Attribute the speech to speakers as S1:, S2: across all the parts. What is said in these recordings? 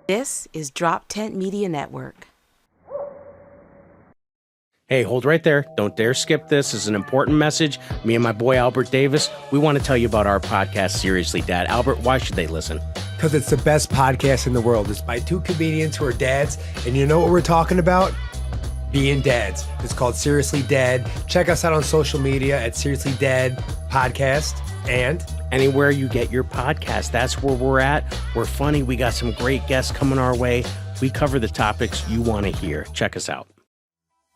S1: This is Drop Tent Media Network.
S2: Hey, hold right there. Don't dare skip this. This is an important message. Me and my boy, Albert Davis, we want to tell you about our podcast, Seriously Dad. Albert, why should they listen?
S3: Because it's the best podcast in the world. It's by two comedians who are dads. And you know what we're talking about? Being dads. It's called Seriously Dad. Check us out on social media at Seriously Dad Podcast. And
S2: anywhere you get your podcast, that's where we're at. We're funny. We got some great guests coming our way. We cover the topics you want to hear. Check us out.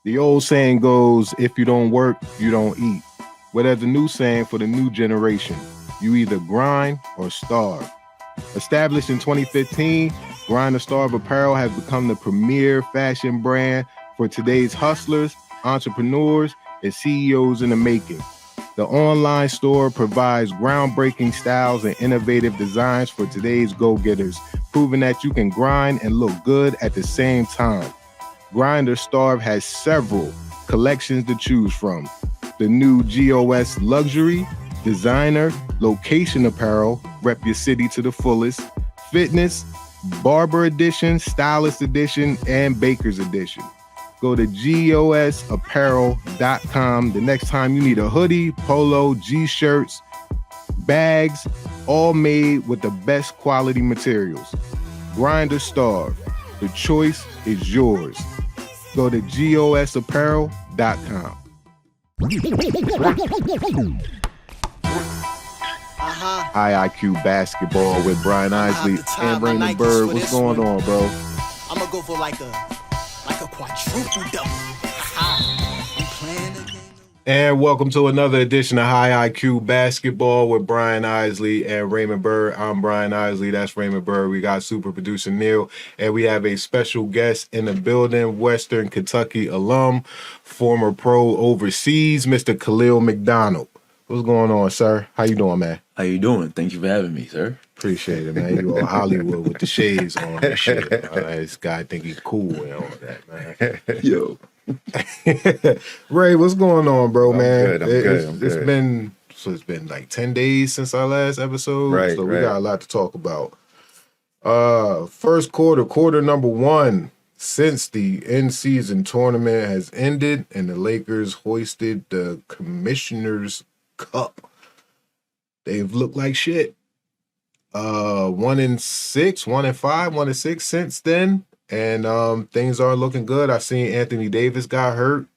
S4: The old saying goes, if you don't work, you don't eat. Well, there's a new saying for the new generation. You either grind or starve. Established in 2015, Grind or Starve Apparel has become the premier fashion brand for today's hustlers, entrepreneurs, and CEOs in the making. The online store provides groundbreaking styles and innovative designs for today's go-getters, proving that you can grind and look good at the same time. Grind or Starve has several collections to choose from. The new GOS Luxury, Designer, Location Apparel, rep your city to the fullest, Fitness, Barber Edition, Stylist Edition, and Baker's Edition. Go to gosapparel.com the next time you need a hoodie, polo, G-shirts, bags, all made with the best quality materials. Grind or Starve. The choice is yours. Go to gosapparel.com. High IQ basketball with Brian Isley and Raymond Byrd. What's going on, bro?
S5: I'm gonna go for like a quadruple double.
S4: And welcome to another edition of High IQ Basketball with Brian Isley and Raymond Byrd. I'm Brian Isley. That's Raymond Byrd. We got super producer Neil, and we have a special guest in the building, Western Kentucky alum, former pro overseas, Mr. Kahlil McDonald. What's going on, sir? How you doing, man?
S6: How you doing? Thank you for having me, sir.
S4: Appreciate it, man. You all Hollywood with the shades on and shit. This guy think he's cool and all that, man.
S6: Yo.
S4: Ray, what's going on, bro, man?
S6: It's
S4: been like 10 days since our last episode.
S6: Right,
S4: so we got a lot to talk about. First quarter number one since the in-season tournament has ended and the Lakers hoisted the Commissioner's Cup. They've looked like shit. 1-6, 1-5, 1-6 since then. And things are looking good. I seen Anthony Davis got hurt.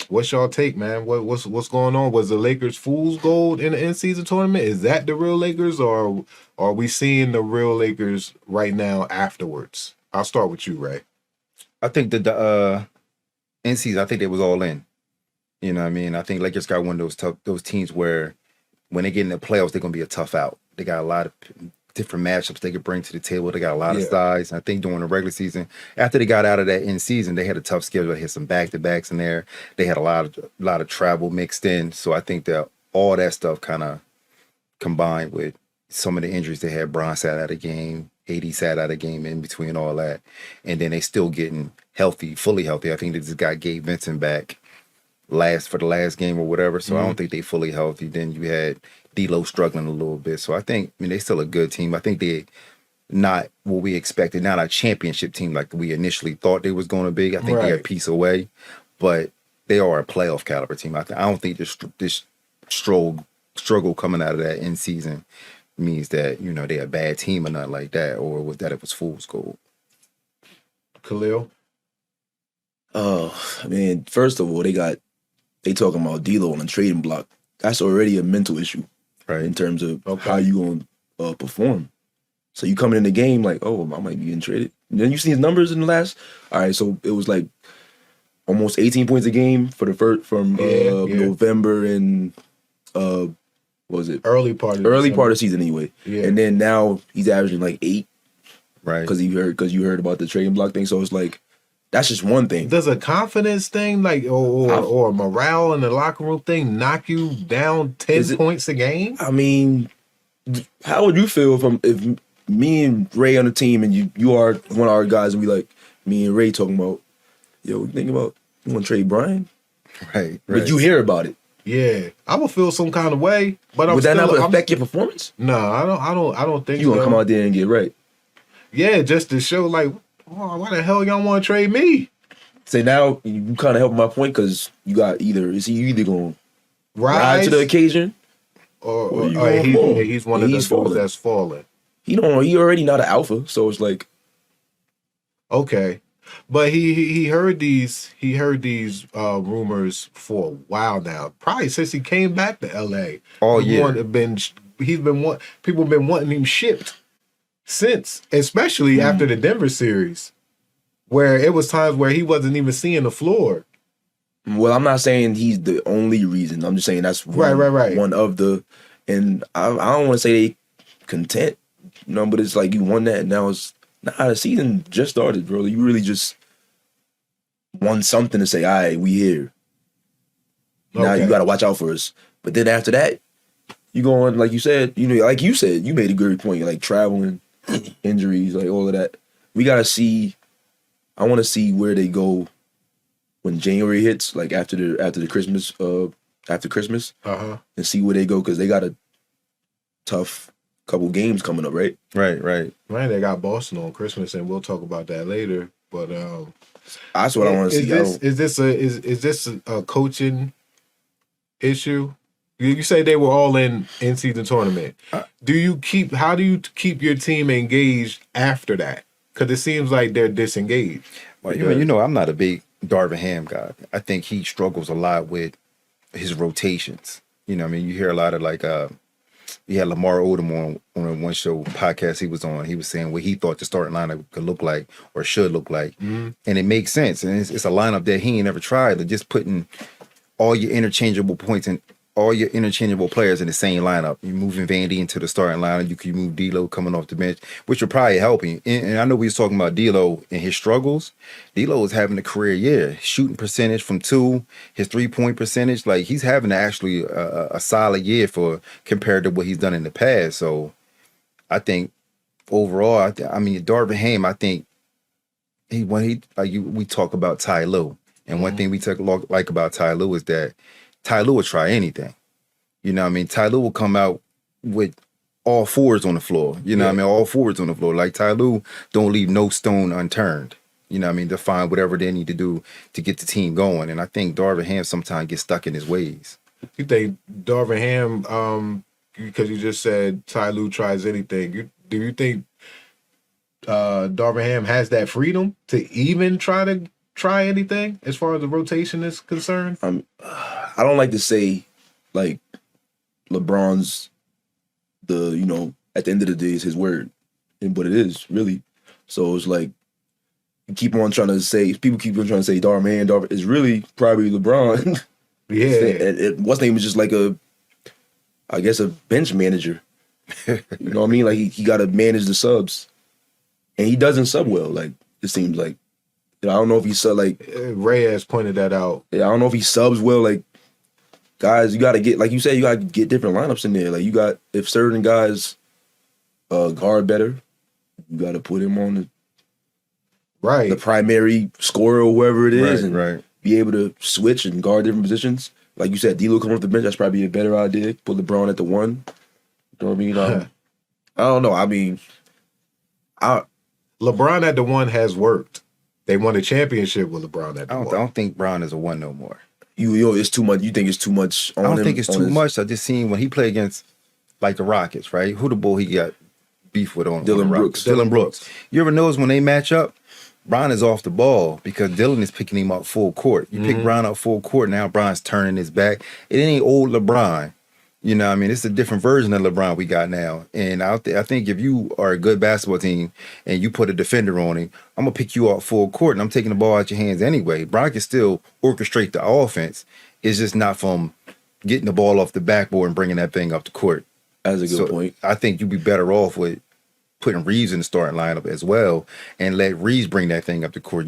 S4: What's y'all take, man? What's going on? Was the Lakers fool's gold in the in-season tournament? Is that the real Lakers, or are we seeing the real Lakers right now afterwards? I'll start with you, Ray.
S6: I think the in-season, I think they was all in. You know what I mean? I think Lakers got one of those teams where when they get in the playoffs, they're gonna be a tough out. They got a lot of different matchups they could bring to the table. They got a lot of size. I think during the regular season, after they got out of that in season, they had a tough schedule. They had some back-to-backs in there. They had a lot of travel mixed in. So I think that all that stuff kind of combined with some of the injuries they had. Bron sat out of game, AD sat out of game in between all that. And then they still getting healthy, fully healthy. I think they just got Gabe Vincent back for the last game or whatever. So I don't think they fully healthy. Then you had D'Lo struggling a little bit. So I think, they're still a good team. I think they're not what we expected, not a championship team like we initially thought they was going to be. I think they're a piece away, but they are a playoff caliber team. I don't think this struggle coming out of that in season means that, they're a bad team or nothing like that, or that it was fool's gold.
S4: Kahlil?
S7: First of all, they talking about D'Lo on the trading block. That's already a mental issue, right? In terms of how you gonna perform. So you coming in the game like, oh, I might be getting traded. And then you see his numbers in the last. All right, so it was like almost 18 points a game for the first from November and what was it?
S4: Early part of
S7: the season anyway.
S4: Yeah.
S7: And then now he's averaging like 8,
S6: right?
S7: Because you heard about the trading block thing. So it's like, that's just one thing.
S4: Does a confidence thing, like, or morale in the locker room thing, knock you down 10 points a game?
S7: I mean, how would you feel if me and Ray on the team and you are one of our guys and we like me and Ray talking about, yo, you think about you want to trade Brian?
S6: Right.
S7: But you hear about it.
S4: Yeah, I would feel some kind of way, but
S7: Would that not affect your performance?
S4: No, I don't think
S7: you gonna
S4: so.
S7: come out there and get right.
S4: Yeah, just to show like, oh, why the hell y'all want to trade me?
S7: Say now you kind of helping my point because you either gonna rise to the occasion
S4: or
S7: you gonna fall.
S4: he's one of the dudes that's falling.
S7: He already not an alpha, so it's like
S4: okay. But he heard these rumors for a while now. Probably since he came back to LA.
S6: Oh yeah,
S4: people have been wanting him shipped since, especially after the Denver series, where it was times where he wasn't even seeing the floor.
S7: Well, I'm not saying he's the only reason. I'm just saying that's one,
S4: right.
S7: One of the, and I don't want to say they content, but it's like you won that, and now it's. Nah, the season just started, bro. You really just want something to say, all right, we here. Now you got to watch out for us. But then after that, you go on, like you said, you made a good point, like traveling, injuries, like all of that. We got to see, I want to see where they go when January hits, like after Christmas, and see where they go, because they got a tough couple games coming up, right?
S6: Right.
S4: They got Boston on Christmas, and we'll talk about that later. But
S7: that's what I want to see.
S4: Is this a coaching issue? You say they were all in season tournament. How do you keep your team engaged after that? Because it seems like they're disengaged.
S6: Well, I'm not a big Darvin Ham guy. I think he struggles a lot with his rotations. You hear a lot of like. We had Lamar Odom on one show podcast he was on. He was saying what he thought the starting lineup could look like or should look like. Mm-hmm. And it makes sense. And it's a lineup that he ain't never tried. They're just putting all your interchangeable points and all your interchangeable players in the same lineup. You're moving Vandy into the starting lineup. You can move D'Lo coming off the bench, which will probably help him. And I know we was talking about D'Lo and his struggles. D'Lo is having a career year. Shooting percentage from 2, his 3-point percentage, like he's having actually a solid year compared to what he's done in the past. So I think overall, Darvin Ham, I think we talk about Ty Lue. And one thing we like about Ty Lue is that Ty Lue will try anything. Ty Lue will come out with all fours on the floor. All fours on the floor. Like Ty Lue don't leave no stone unturned. To find whatever they need to do to get the team going. And I think Darvin Ham sometimes gets stuck in his ways.
S4: You think Darvin Ham, because you just said Ty Lue tries anything, do you think Darvin Ham has that freedom to even try anything as far as the rotation is concerned?
S7: I don't like to say like LeBron's at the end of the day is his word, but it is really. So it's like people keep on trying to say Darvin is really probably LeBron.
S4: Yeah,
S7: and what's name is just like a bench manager. You know what I mean? Like he got to manage the subs, and he doesn't sub well. Like it seems like. I don't know if he sub like
S4: Ray has pointed that out.
S7: Yeah, I don't know if he subs well. Like guys, you got to get, like you said, you got to get different lineups in there. Like if certain guys guard better, you got to put him on the primary scorer or whoever it is, and be able to switch and guard different positions. Like you said, D'Lo coming off the bench, that's probably a better idea. Put LeBron at the 1. You know what I mean? I don't know.
S4: LeBron at the 1 has worked. They won a championship with LeBron at the 1.
S6: I don't think Brown is a 1 no more.
S7: It's too much. You think it's too much on him?
S6: I don't think it's too much. I just seen when he played against like the Rockets, right? Who the bull he got beef with on
S7: Dylan
S6: on
S7: Brooks.
S6: Dylan Brooks. You ever notice when they match up, Brown is off the ball because Dylan is picking him up full court. You pick Brown up full court, now Brown's turning his back. It ain't old LeBron. It's a different version of LeBron we got now. And I think if you are a good basketball team and you put a defender on him, I'm going to pick you up full court and I'm taking the ball out your hands anyway. Brown can still orchestrate the offense. It's just not from getting the ball off the backboard and bringing that thing up the court.
S7: That's a good point.
S6: I think you'd be better off with putting Reeves in the starting lineup as well and let Reeves bring that thing up the court.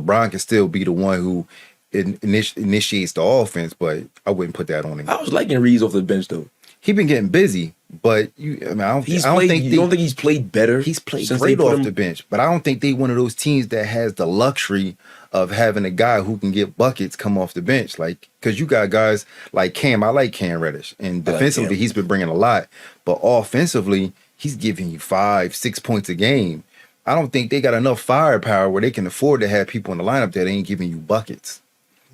S6: Brown can still be the one who initiates the offense, but I wouldn't put that on him.
S7: I was liking Reeves off the bench though.
S6: He been getting busy, But I don't
S7: don't think he's played better.
S6: He's played great off the bench, but I don't think they one of those teams that has the luxury of having a guy who can get buckets come off the bench. Like, because you got guys like Cam. I like Cam Reddish, and defensively he's been bringing a lot, but offensively he's giving you 5-6 points a game. I don't think they got enough firepower where they can afford to have people in the lineup that ain't giving you buckets.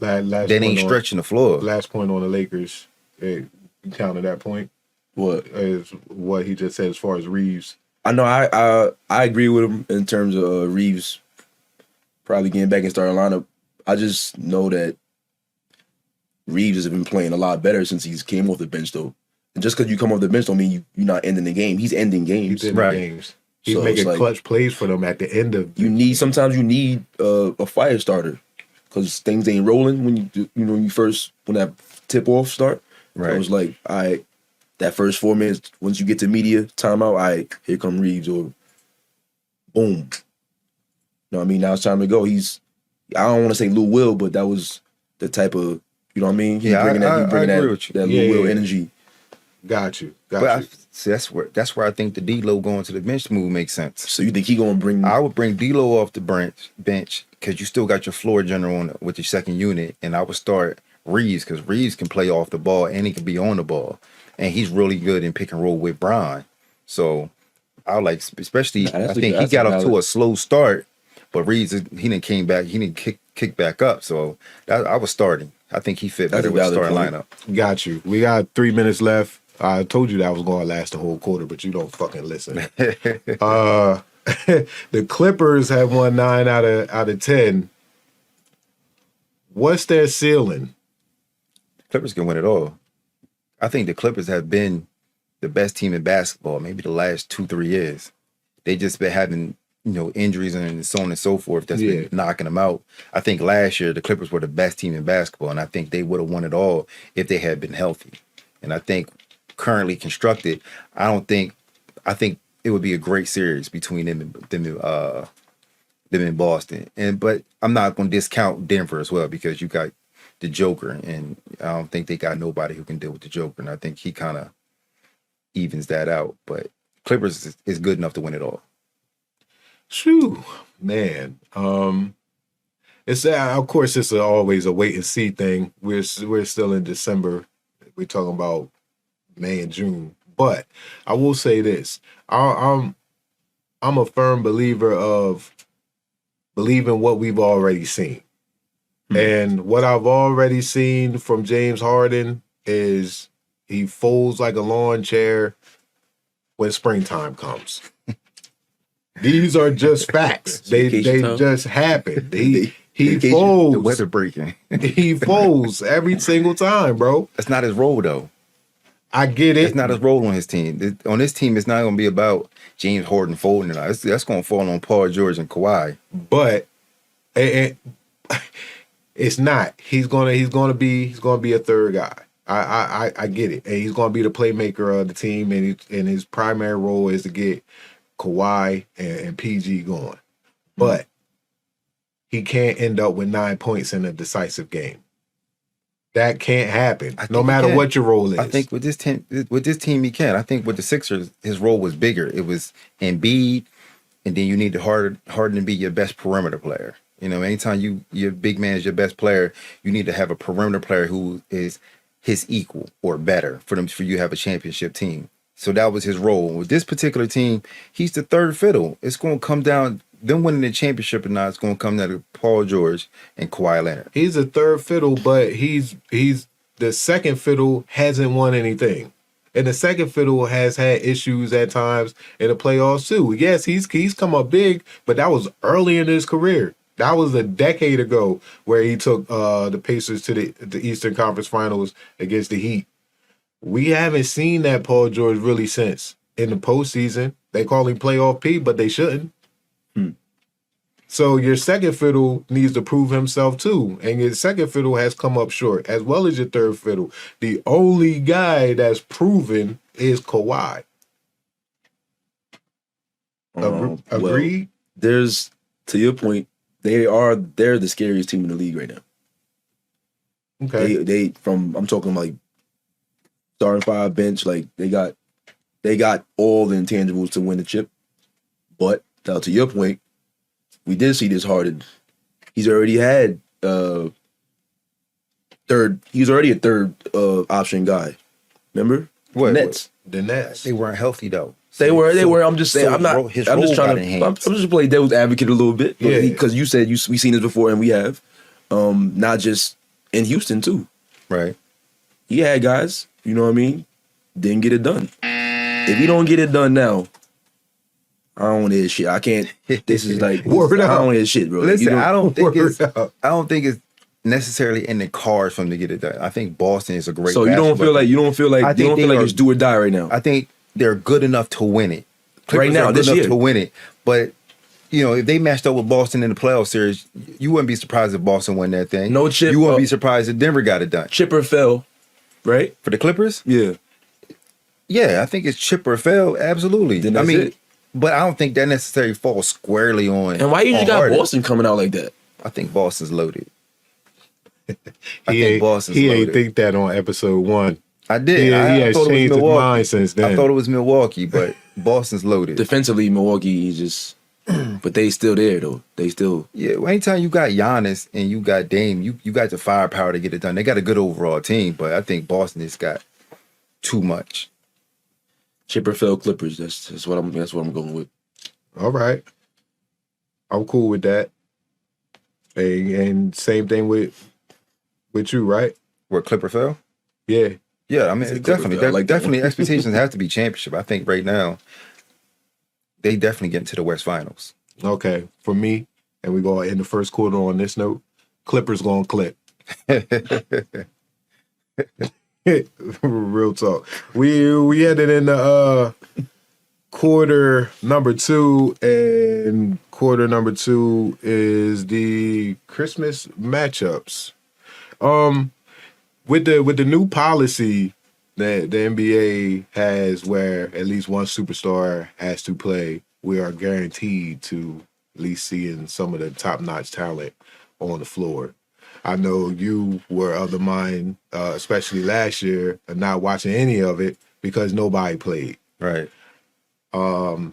S6: That ain't stretching the floor.
S4: Last point on the Lakers. You counted that point. What is what he just said as far as Reeves?
S7: I know I agree with him in terms of Reeves probably getting back in starting lineup. I just know that Reeves has been playing a lot better since he's came off the bench, though. And just because you come off the bench don't mean you're not ending the game. He's ending games.
S4: He's ending games. He's making clutch plays for them at the end of.
S7: Sometimes you need a fire starter because things ain't rolling when when that tip off start. Right. So it was like, all right, that first 4 minutes, once you get to media timeout, all right, here come Reeves, or boom. You know what I mean? Now it's time to go. I don't want to say Lou Will, but that was the type of, you know what I mean?
S6: I agree with you.
S7: That Lou Will energy.
S4: Got you.
S6: That's where I think the D-Lo going to the bench move makes sense.
S7: So you think he going to bring?
S6: I would bring D-Lo off the bench because you still got your floor general with your second unit, and I would start Reeves because Reeves can play off the ball and he can be on the ball, and he's really good in pick and roll with Brian. So I like, especially I think he got off to a slow start, but Reeves he didn't came back, he didn't kick back up. So I was starting. I think he fit better with the starting lineup.
S4: Got you. We got 3 minutes left. I told you that was going to last the whole quarter, but you don't fucking listen. The Clippers have won 9 out of 10. What's their ceiling?
S6: Clippers can win it all. I think the Clippers have been the best team in basketball maybe the last 2-3 years. They just been having injuries and so on and so forth that's been knocking them out. I think last year the Clippers were the best team in basketball, and I think they would have won it all if they had been healthy. And I think currently constructed, I think it would be a great series between them in Boston. But I'm not going to discount Denver as well because you got the Joker, and I don't think they got nobody who can deal with the Joker, and I think he kind of evens that out. But Clippers is good enough to win it all.
S4: Shoo, man. It's of course it's always a wait and see thing. We're still in December. We're talking about May and June, but I will say this: I'm a firm believer of believing what we've already seen. And what I've already seen from James Harden is he folds like a lawn chair when springtime comes. These are just facts. They just happen. He folds.
S6: The weather breaking.
S4: He folds every single time, bro.
S6: That's not his role, though.
S4: I get it.
S6: It's not his role on his team. On this team, it's not going to be about James Harden folding. That's going to fall on Paul George and Kawhi.
S4: But it's not. He's gonna be a third guy. I get it, and he's gonna be the playmaker of the team, and his primary role is to get Kawhi and PG going. But he can't end up with 9 points in a decisive game. That can't happen, no matter what your role is.
S6: I think with this team, he can. I think with the Sixers, his role was bigger. It was Embiid, and then you need Harden to be your best perimeter player. Anytime your big man is your best player, you need to have a perimeter player who is his equal or better for you to have a championship team. So that was his role. With this particular team, he's the third fiddle. It's going to come down, them winning the championship or not, it's going to come down to Paul George and Kawhi Leonard.
S4: He's a third fiddle, but he's the second fiddle hasn't won anything. And the second fiddle has had issues at times in the playoffs too. Yes, he's come up big, but that was early in his career. That was a decade ago where he took the Pacers to the Eastern Conference Finals against the Heat. We haven't seen that Paul George really since. In the postseason, they call him playoff P, but they shouldn't. So your second fiddle needs to prove himself too. And your second fiddle has come up short, as well as your third fiddle. The only guy that's proven is Kawhi. Agreed?
S7: Well, there's, to your point, they're the scariest team in the league right now.
S4: Okay.
S7: I'm talking like starting five bench, like they got They got all the intangibles to win the chip. But now to your point, we did see this Harden. He's already had third. He's already a third option guy. Remember?
S6: What?
S7: Nets.
S3: The Nets.
S6: They weren't healthy though.
S7: They were. I'm just saying.
S6: so
S7: I'm not.
S6: his
S7: I'm just
S6: role
S7: trying
S6: got
S7: to.
S6: enhanced.
S7: I'm just playing devil's advocate a little bit.
S3: Yeah.
S7: Because you said we've seen this before, and we have. Not just in Houston too.
S6: Right.
S7: He had guys. You know what I mean? Didn't get it done. If he don't get it done now, I don't want to hear shit. I can't. This is like
S3: Word
S7: I
S3: up.
S7: don't want to hear shit, bro.
S6: Listen,
S7: You
S6: I don't think
S3: Word
S6: it's.
S3: up.
S6: I don't think it's necessarily in the cards for him to get it done. I think Boston is a great.
S7: So you don't feel like
S6: I think they are-
S7: it's do or die right now.
S6: I think they're good enough to win it.
S7: Right now,
S6: are good
S7: this
S6: enough
S7: year.
S6: to win it. But you know, if they matched up with Boston in the playoff series, you wouldn't be surprised if Boston won that thing.
S7: No chip.
S6: You wouldn't be surprised if Denver got it done.
S7: Chip or fell, right?
S6: For the Clippers,
S7: Yeah.
S6: yeah, I think it's chip or fail. Absolutely.
S7: Then
S6: I
S7: that's
S6: mean,
S7: it.
S6: but I don't think that necessarily falls squarely on.
S7: And why you just
S6: on
S7: got
S6: Harden.
S7: Boston coming out like that?
S6: I think Boston's loaded. I
S4: He
S6: think
S4: ain't,
S6: Boston's
S4: he
S6: loaded.
S4: ain't think that on episode 1.
S6: I did.
S4: He has
S6: thought it was
S4: changed his
S6: Milwaukee.
S4: mind since then.
S6: I thought it was Milwaukee, but Boston's loaded.
S7: Defensively, Milwaukee is just, but they still there though. They still.
S6: Yeah, well, anytime you got Giannis and you got Dame, you got the firepower to get it done. They got a good overall team, but I think Boston has got too much.
S7: Chip or fell Clippers. That's what I'm going with.
S4: All right. I'm cool with that. And same thing with you, right?
S6: Where Clipper fell?
S4: Yeah.
S6: Yeah, I mean,
S7: It's a
S6: it's
S7: Clipper
S6: definitely,
S7: fell. I like that
S6: definitely
S7: one.
S6: expectations have to be championship. I think right now they definitely get into the West Finals.
S4: Okay. For me, and we go in the first quarter on this note, Clippers gonna clip. Real talk. We had it in the quarter number 2, and quarter number 2 is the Christmas matchups. With the new policy that the NBA has, where at least one superstar has to play, we are guaranteed to at least seeing some of the top-notch talent on the floor. I know you were of the mind, especially last year, of not watching any of it because nobody played.
S6: Right.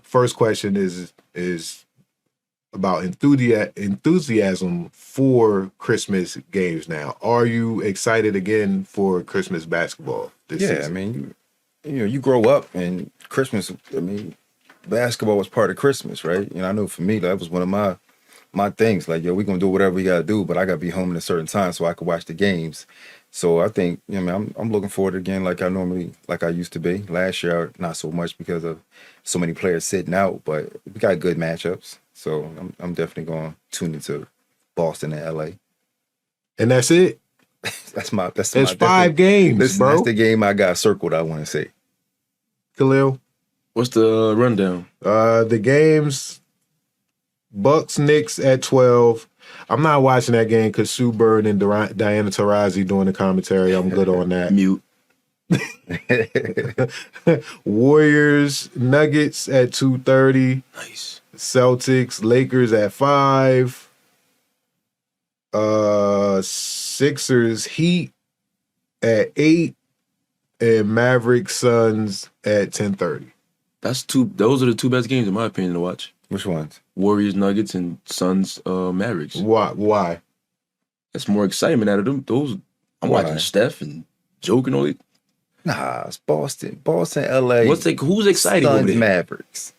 S4: First question is about enthusiasm for Christmas games now. Are you excited again for Christmas basketball this
S6: Yeah,
S4: season?
S6: I mean, you grow up and Christmas, I mean, basketball was part of Christmas, right? I know for me, that was one of my things. Like, we're going to do whatever we got to do, but I got to be home at a certain time so I could watch the games. So I think, I'm looking forward again like I used to be. Last year, not so much because of so many players sitting out, but we got good matchups. So I'm definitely going to tune into Boston and LA.
S4: And that's it.
S6: That's my
S4: It's 5 games,
S6: Listen,
S4: bro.
S6: that's the game I got circled, I want to say.
S4: Kahlil,
S7: What's the rundown?
S4: the games, Bucks Knicks at 12. I'm not watching that game because Sue Bird and Diana Taurasi doing the commentary. I'm good on that.
S7: Mute.
S4: Warriors Nuggets at 2:30.
S7: Nice.
S4: Celtics Lakers at 5. Sixers Heat at 8, and Mavericks Suns at 10:30.
S7: Those are the 2 best games in my opinion to watch.
S6: Which ones?
S7: Warriors, Nuggets, and Suns, Mavericks.
S4: Why?
S7: That's more excitement out of them. Those I'm
S6: Why?
S7: watching Steph and Joke and all that.
S6: Nah, it's Boston, LA.
S7: Who's excited over
S6: Suns,
S7: there?
S6: Mavericks.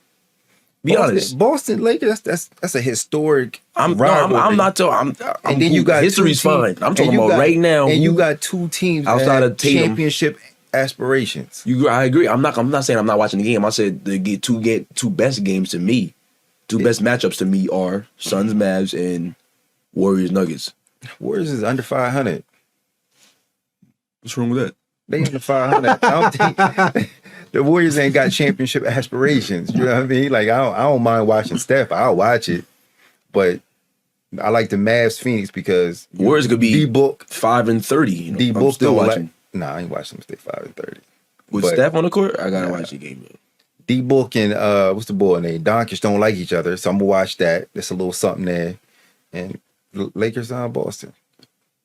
S7: Be honest.
S6: Boston Lakers. That's a historic.
S7: I'm
S6: rivalry.
S7: not talking.
S6: And then you got
S7: history's
S6: two teams-
S7: fine. I'm
S6: and
S7: talking
S6: you
S7: about
S6: got-
S7: right now.
S6: And you got 2 teams
S7: outside
S6: that
S7: of
S6: have
S7: Tatum.
S6: championship aspirations.
S7: I agree. I'm not saying I'm not watching the game. I said the two best games to me, 2 best matchups to me are Suns, Mavs, and Warriors, Nuggets.
S6: Warriors is under 500.
S7: What's wrong with that?
S6: They under 500. I don't think the Warriors ain't got championship aspirations. You know what I mean? Like I don't mind watching Steph. I'll watch it, but I like the Mavs Phoenix because
S7: Warriors could be
S6: D-Book.
S7: 5-30.
S6: D-Book
S7: I'm still watching.
S6: Nah, I ain't watching them stay 5-30.
S7: With
S6: But-
S7: Steph on the court, I gotta watch the game. Man.
S6: D-Book and what's the boy name? Doncic don't like each other, so I'm gonna watch that. There's a little something there. And Lakers on Boston.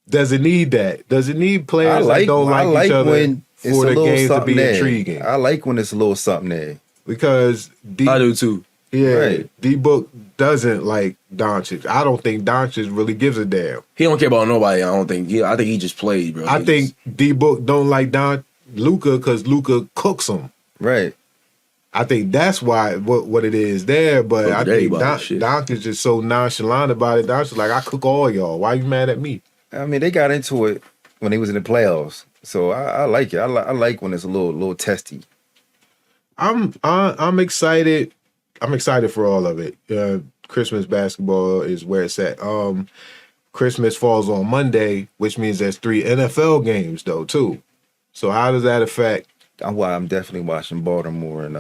S4: Does it need that? Does it need players
S6: I
S4: that don't like each other
S6: when
S4: for the games to be intriguing.
S6: I like when it's a little something there.
S4: Because
S7: I do too.
S4: Yeah,
S6: Right.
S4: D-Book doesn't like Doncic. I don't think Doncic really gives a damn.
S7: He don't care about nobody. I don't think. I think he just played, bro.
S4: I think D-Book don't like Luka because Luka cooks him.
S6: Right.
S4: I think that's why what it is there. But
S7: Fuck
S4: I
S7: with
S4: think
S7: everybody,
S4: Doncic is just so nonchalant about it. Doncic like, I cook all y'all. Why you mad at me?
S6: I mean, they got into it when they was in the playoffs, so I like it. I like when it's a little testy.
S4: I'm excited. I'm excited for all of it. Christmas basketball is where it's at. Christmas falls on Monday, which means there's 3 NFL games though too. So how does that affect?
S6: I'm definitely watching Baltimore and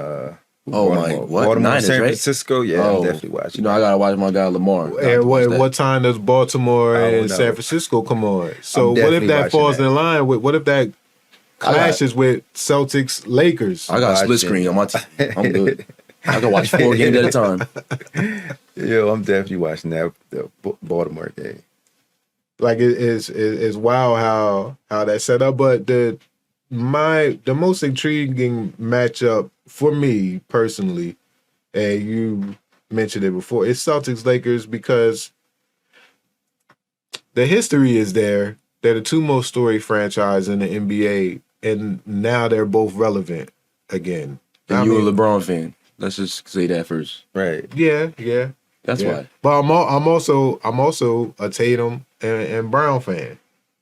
S7: what?
S6: Baltimore,
S7: Niners,
S6: San
S7: right?
S6: Francisco. Yeah, I'm definitely watching.
S7: You know, I gotta watch my guy Lamar.
S4: And what time does Baltimore and San Francisco come on? So what if that falls in line with? What if that clashes with Celtics Lakers?
S7: I got a split screen on my team. I'm good. I can watch 4 games at a time.
S6: Yo, I'm definitely watching that the Baltimore game.
S4: Like it's wild how that's set up. But the most intriguing matchup for me personally, and you mentioned it before, it's Celtics Lakers because the history is there. They're the 2 most storied franchise in the NBA, and now they're both relevant again.
S7: And you're a LeBron fan. Let's just say that first.
S6: Right.
S4: Yeah.
S7: That's why.
S4: But I'm also a Tatum and Brown fan.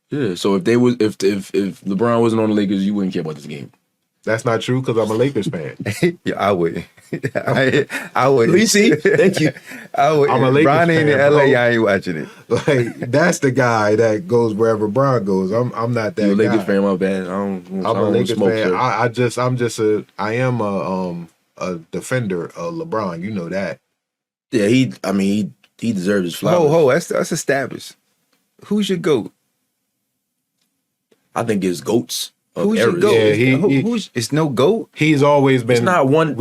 S7: Yeah. So if LeBron wasn't on the Lakers, you wouldn't care about this game.
S4: That's not true because I'm a Lakers fan.
S6: Yeah, I wouldn't. I wouldn't.
S7: You see? Thank you.
S6: I would.
S4: I'm a Lakers
S6: Brian ain't in
S4: fan,
S6: LA.
S4: bro.
S6: I ain't watching it.
S4: Like that's the guy that goes wherever Brown goes. I'm not that
S7: You're a
S4: guy.
S7: Lakers fan, my bad. I'm
S4: a Lakers
S7: smoke,
S4: fan. I am a defender of LeBron. You know that.
S7: Yeah, he deserves his flowers.
S6: That's established. Who's your GOAT?
S7: I think it's GOATs.
S6: Who's your GOAT?
S4: Yeah,
S6: it's no GOAT.
S4: He's always been.
S7: It's not one.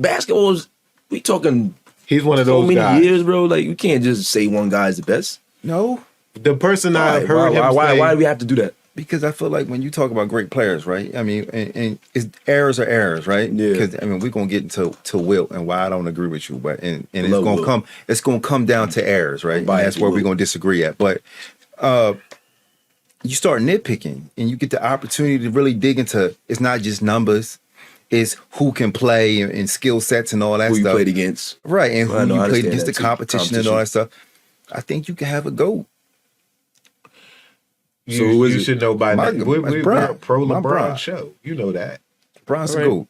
S7: Basketball's. We talking.
S4: He's one of
S7: so
S4: those
S7: many
S4: guys.
S7: years, bro. Like you can't just say one guy's the best.
S6: No,
S4: the person I've heard him say.
S7: Why do we have to do that?
S6: Because I feel like when you talk about great players, right? I mean, and it's errors are errors, right?
S7: Yeah.
S6: Because I mean, we're gonna get into Wilt and why I don't agree with you, but and it's
S7: Love
S6: gonna
S7: Wilt.
S6: come. It's gonna come down to errors, right? And that's where we're gonna disagree at. But you start nitpicking, and you get the opportunity to really dig into. It's not just numbers. It's who can play and skill sets and all that
S7: Who
S6: stuff.
S7: you played against,
S6: right? And who you played against, the
S7: too.
S6: competition and all that stuff. I think you can have a GOAT.
S4: You should know by now. We're
S6: Brown.
S4: pro
S6: My
S4: LeBron
S6: Brown.
S4: show. You know that.
S6: Bron's a GOAT.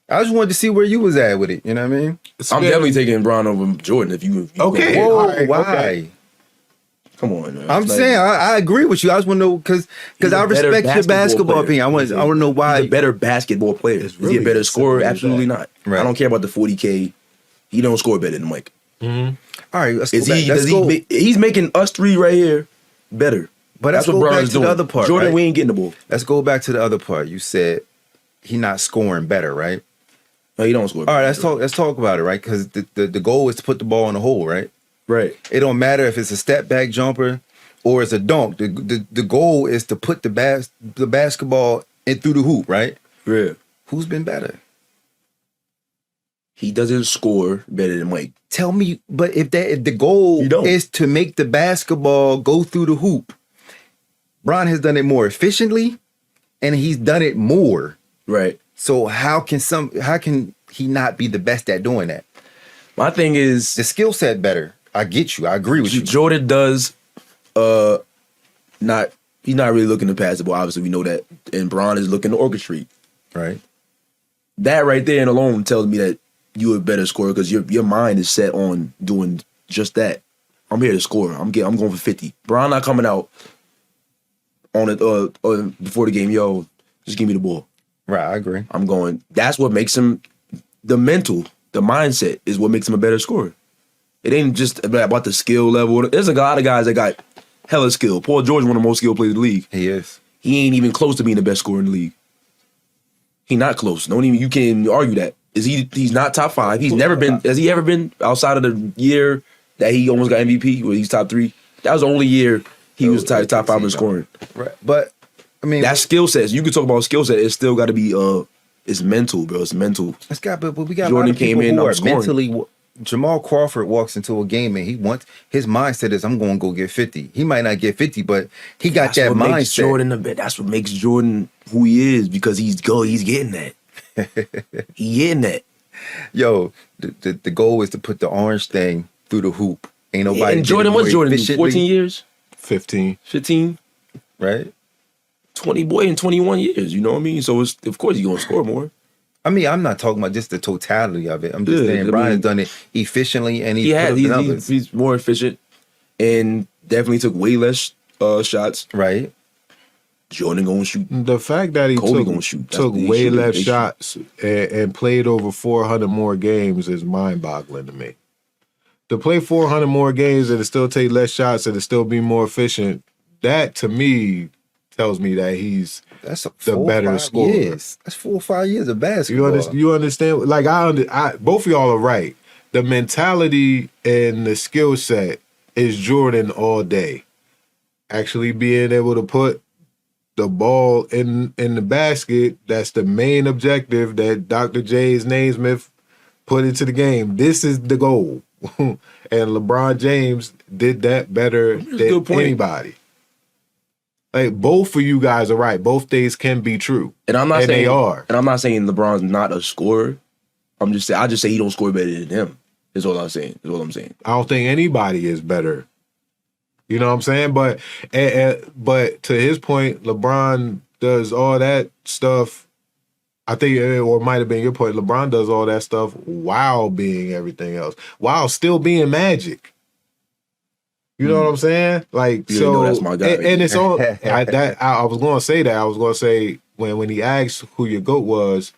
S6: I just wanted to see where you was at with it. You know what I mean?
S7: I'm definitely taking Bron over Jordan. If you
S4: Okay.
S7: go-
S6: Whoa,
S4: all right,
S6: why?
S4: okay.
S7: Come on, man.
S6: I'm
S7: It's
S6: saying
S7: like-
S6: I agree with you. I just want to know because
S7: He's
S6: I
S7: a better
S6: respect your basketball
S7: player.
S6: opinion. I want to know why.
S7: He's a better basketball player. Is he
S4: really
S7: a better
S4: as
S7: scorer?
S4: simple as
S7: Absolutely
S4: that.
S7: not.
S6: Right.
S7: I don't care about the 40K. He don't score better than Mike.
S6: All right, let's
S7: Is
S6: go
S7: he?
S6: back.
S7: Does he? He's making us 3 right here better.
S6: But let's
S7: That's what
S6: go back
S7: Bron's
S6: to
S7: doing.
S6: the other part.
S7: Jordan,
S6: right?
S7: we ain't getting the ball.
S6: Let's go back to the other part. You said he not scoring better, right?
S7: No, he don't score.
S6: All right, let's talk about it, right? Because the goal is to put the ball in the hole, right?
S7: Right.
S6: It don't matter if it's a step back jumper or it's a dunk. The goal is to put the basketball in through the hoop, right?
S7: Yeah.
S6: Who's been better?
S7: He doesn't score better than Mike.
S6: Tell me, but if the goal
S7: You don't.
S6: is to make the basketball go through the hoop, Bron has done it more efficiently, and he's done it more.
S7: Right.
S6: So how can he not be the best at doing that?
S7: My thing is,
S6: The skill set better. I get you. I agree with you.
S7: Jordan does not. He's not really looking to pass the ball. Obviously, we know that, and Bron is looking to orchestrate.
S6: Right.
S7: That right there and alone tells me that you a better scorer because your mind is set on doing just that. I'm here to score. I'm going for 50. Bron not coming out on it before the game. Yo, just give me the ball.
S6: Right. I agree.
S7: I'm going. That's what makes him the mindset is what makes him a better scorer. It ain't just about the skill level. There's a lot of guys that got hella skill. Paul George, one of the most skilled players in the league.
S6: He is.
S7: He ain't even close to being the best scorer in the league. He not close. Don't even. You can argue that. He's not top 5. He's never been. Has he ever been outside of the year that he almost got MVP where he's top 3? That was the only year he was top 5 in scoring.
S6: Right. But I mean,
S7: that skill set. You can talk about skill set. It's still got to be it's mental, bro. It's mental.
S6: but we got
S7: Jordan
S6: a lot of people
S7: came in,
S6: who are
S7: scoring.
S6: mentally. Jamal Crawford walks into a game and his mindset is, I'm going to go get 50. He might not get 50, but he got that mindset.
S7: That's what makes Jordan who he is, because he's getting that. He getting that.
S6: Yo, the goal is to put the orange thing through the hoop. Ain't nobody.
S7: And Jordan, what's Jordan? 14 years?
S4: 15.
S6: Right?
S7: 20 boy in 21 years. You know what I mean? So of course he's gonna score more.
S6: I mean, I'm not talking about just the totality of it. I'm just saying Brian's done it efficiently, and
S7: he's more efficient, and definitely took way less shots.
S6: Right.
S7: Jordan gonna shoot.
S4: The fact that he took way less shots and played over 400 more games is mind-boggling to me. To play 400 more games and to still take less shots and to still be more efficient, that to me tells me that he's the better scorer.
S6: That's 4 or 5 years of basketball.
S4: You understand? Like both of y'all are right. The mentality and the skill set is Jordan all day. Actually being able to put the ball in the basket, that's the main objective that Dr. J. Naismith put into the game. This is the goal. And LeBron James did that better than anybody. Like, both of you guys are right. Both things can be true.
S7: And I'm not saying
S4: they are.
S7: And I'm not saying LeBron's not a scorer. I just say he don't score better than him. Is all I'm saying.
S4: I don't think anybody is better. You know what I'm saying? But to his point, LeBron does all that stuff. I think, or it might have been your point, LeBron does all that stuff while being everything else, while still being Magic. You know what I'm saying? Like,
S7: that's my guy.
S4: And it's all I was going to say that. I was going to say when he asked who your GOAT was,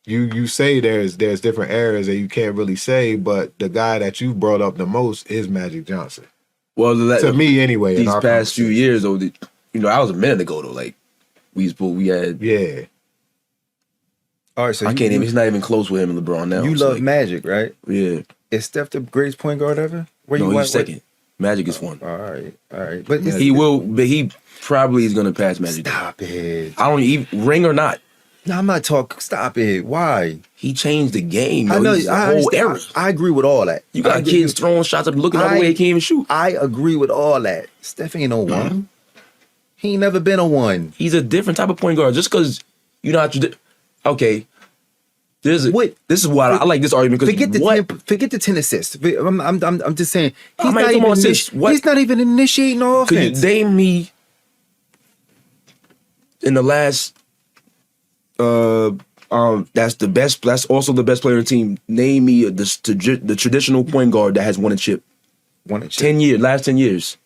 S4: you say there's different eras that you can't really say, but the guy that you brought up the most is Magic Johnson.
S7: Well,
S4: to me anyway.
S7: These past few years, though, that was a minute ago though. Like we had.
S4: Yeah.
S6: All right, so
S7: he's not even close with him and LeBron now.
S6: You love Magic, right?
S7: Yeah.
S6: Is Steph the greatest point guard ever?
S7: He's second. Magic is one.
S6: All right. But
S7: he probably is gonna pass Magic.
S6: Stop it.
S7: I don't even ring or not.
S6: No, I'm not talking. Stop it. Why?
S7: He changed the game.
S6: I know. I agree with all that.
S7: You got kids throwing shots up, looking out the way they can't even shoot.
S6: I agree with all that. Steph ain't no one. He ain't never been a one.
S7: He's a different type of point guard. Just because you're not. Okay. This is why I like this argument.
S6: Forget the 10 assists. I'm just saying he's not even initiating the offense.
S7: Could you name me in the last? That's the best. That's also the best player on the team. Name me the traditional point guard that has won a chip. 10 years. Last 10 years.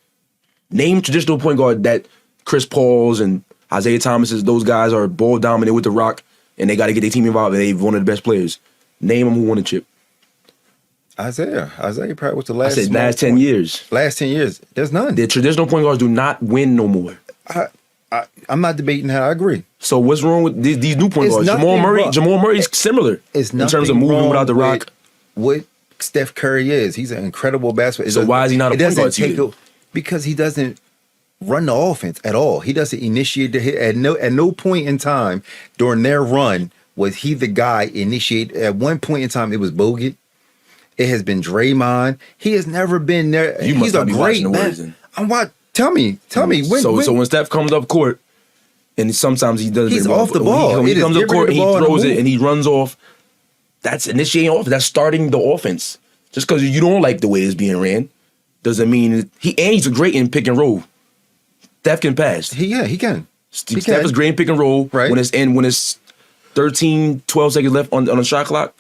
S7: Name traditional point guard that Chris Paul's and Isaiah Thomas's. Those guys are ball dominant with the rock. And they got to get their team involved, and they're one of the best players. Name them who won a chip.
S6: Isaiah probably was the last.
S7: I said last 10 years.
S6: Last 10 years. There's none.
S7: The traditional point guards do not win no more.
S6: I'm not debating that. I agree.
S7: So what's wrong with these new point guards? Jamal Murray's similar in terms of moving without the rock.
S6: What Steph Curry is. He's an incredible basketball.
S7: So why is he not a point guard to you?
S6: Because he doesn't run the offense at all. He doesn't initiate the hit at no point in time during their run was he the guy initiate. At one point in time, it was Bogut. It has been Draymond. He has never been there.
S7: He's a great man.
S6: Tell me.
S7: So when Steph comes up court, and sometimes he does.
S6: He's off the ball.
S7: When he comes up court, he throws it and he runs off. That's initiating off. That's starting the offense. Just because you don't like the way it's being ran, doesn't mean he's great in pick and roll. Steph can pass.
S6: He can.
S7: Steph is great in pick and roll.
S6: Right.
S7: When it's 13, 12 seconds left on the shot clock,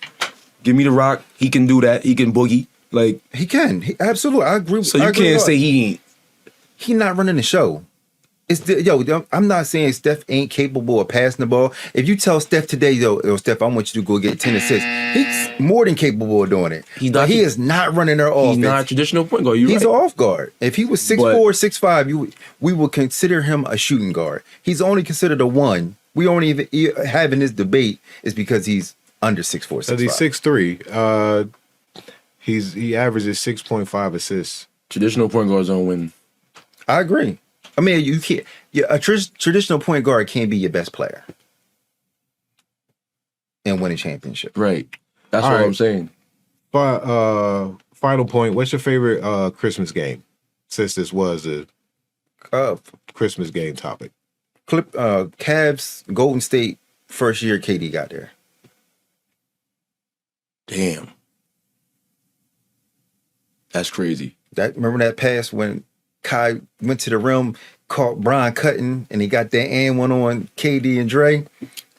S7: give me the rock. He can do that. He can boogie. Like
S6: he can. Absolutely. I agree.
S7: So you can't say he ain't.
S6: He not running the show. I'm not saying Steph ain't capable of passing the ball. If you tell Steph today, yo, Steph, I want you to go get 10 assists, he's more than capable of doing it. He is not running their offense.
S7: He's not a traditional point guard.
S6: He's an off guard. If he was 6'4", 6'5", we would consider him a shooting guard. He's only considered a one. We only even having this debate is because he's under 6'4", 6'5".
S4: He's 6'3". He averages 6.5 assists.
S7: Traditional point guards don't win.
S6: I agree. I mean, you can't. Yeah, a traditional point guard can't be your best player and win a championship.
S7: Right. That's
S4: All
S7: what
S4: right.
S7: I'm saying.
S4: But final point. What's your favorite Christmas game? Since this was a Christmas game topic.
S6: Cavs, Golden State, first year KD got there.
S7: Damn. That's crazy.
S6: Remember that pass when Kai went to the rim, caught Brian cutting, and he got that and one on KD and Dre.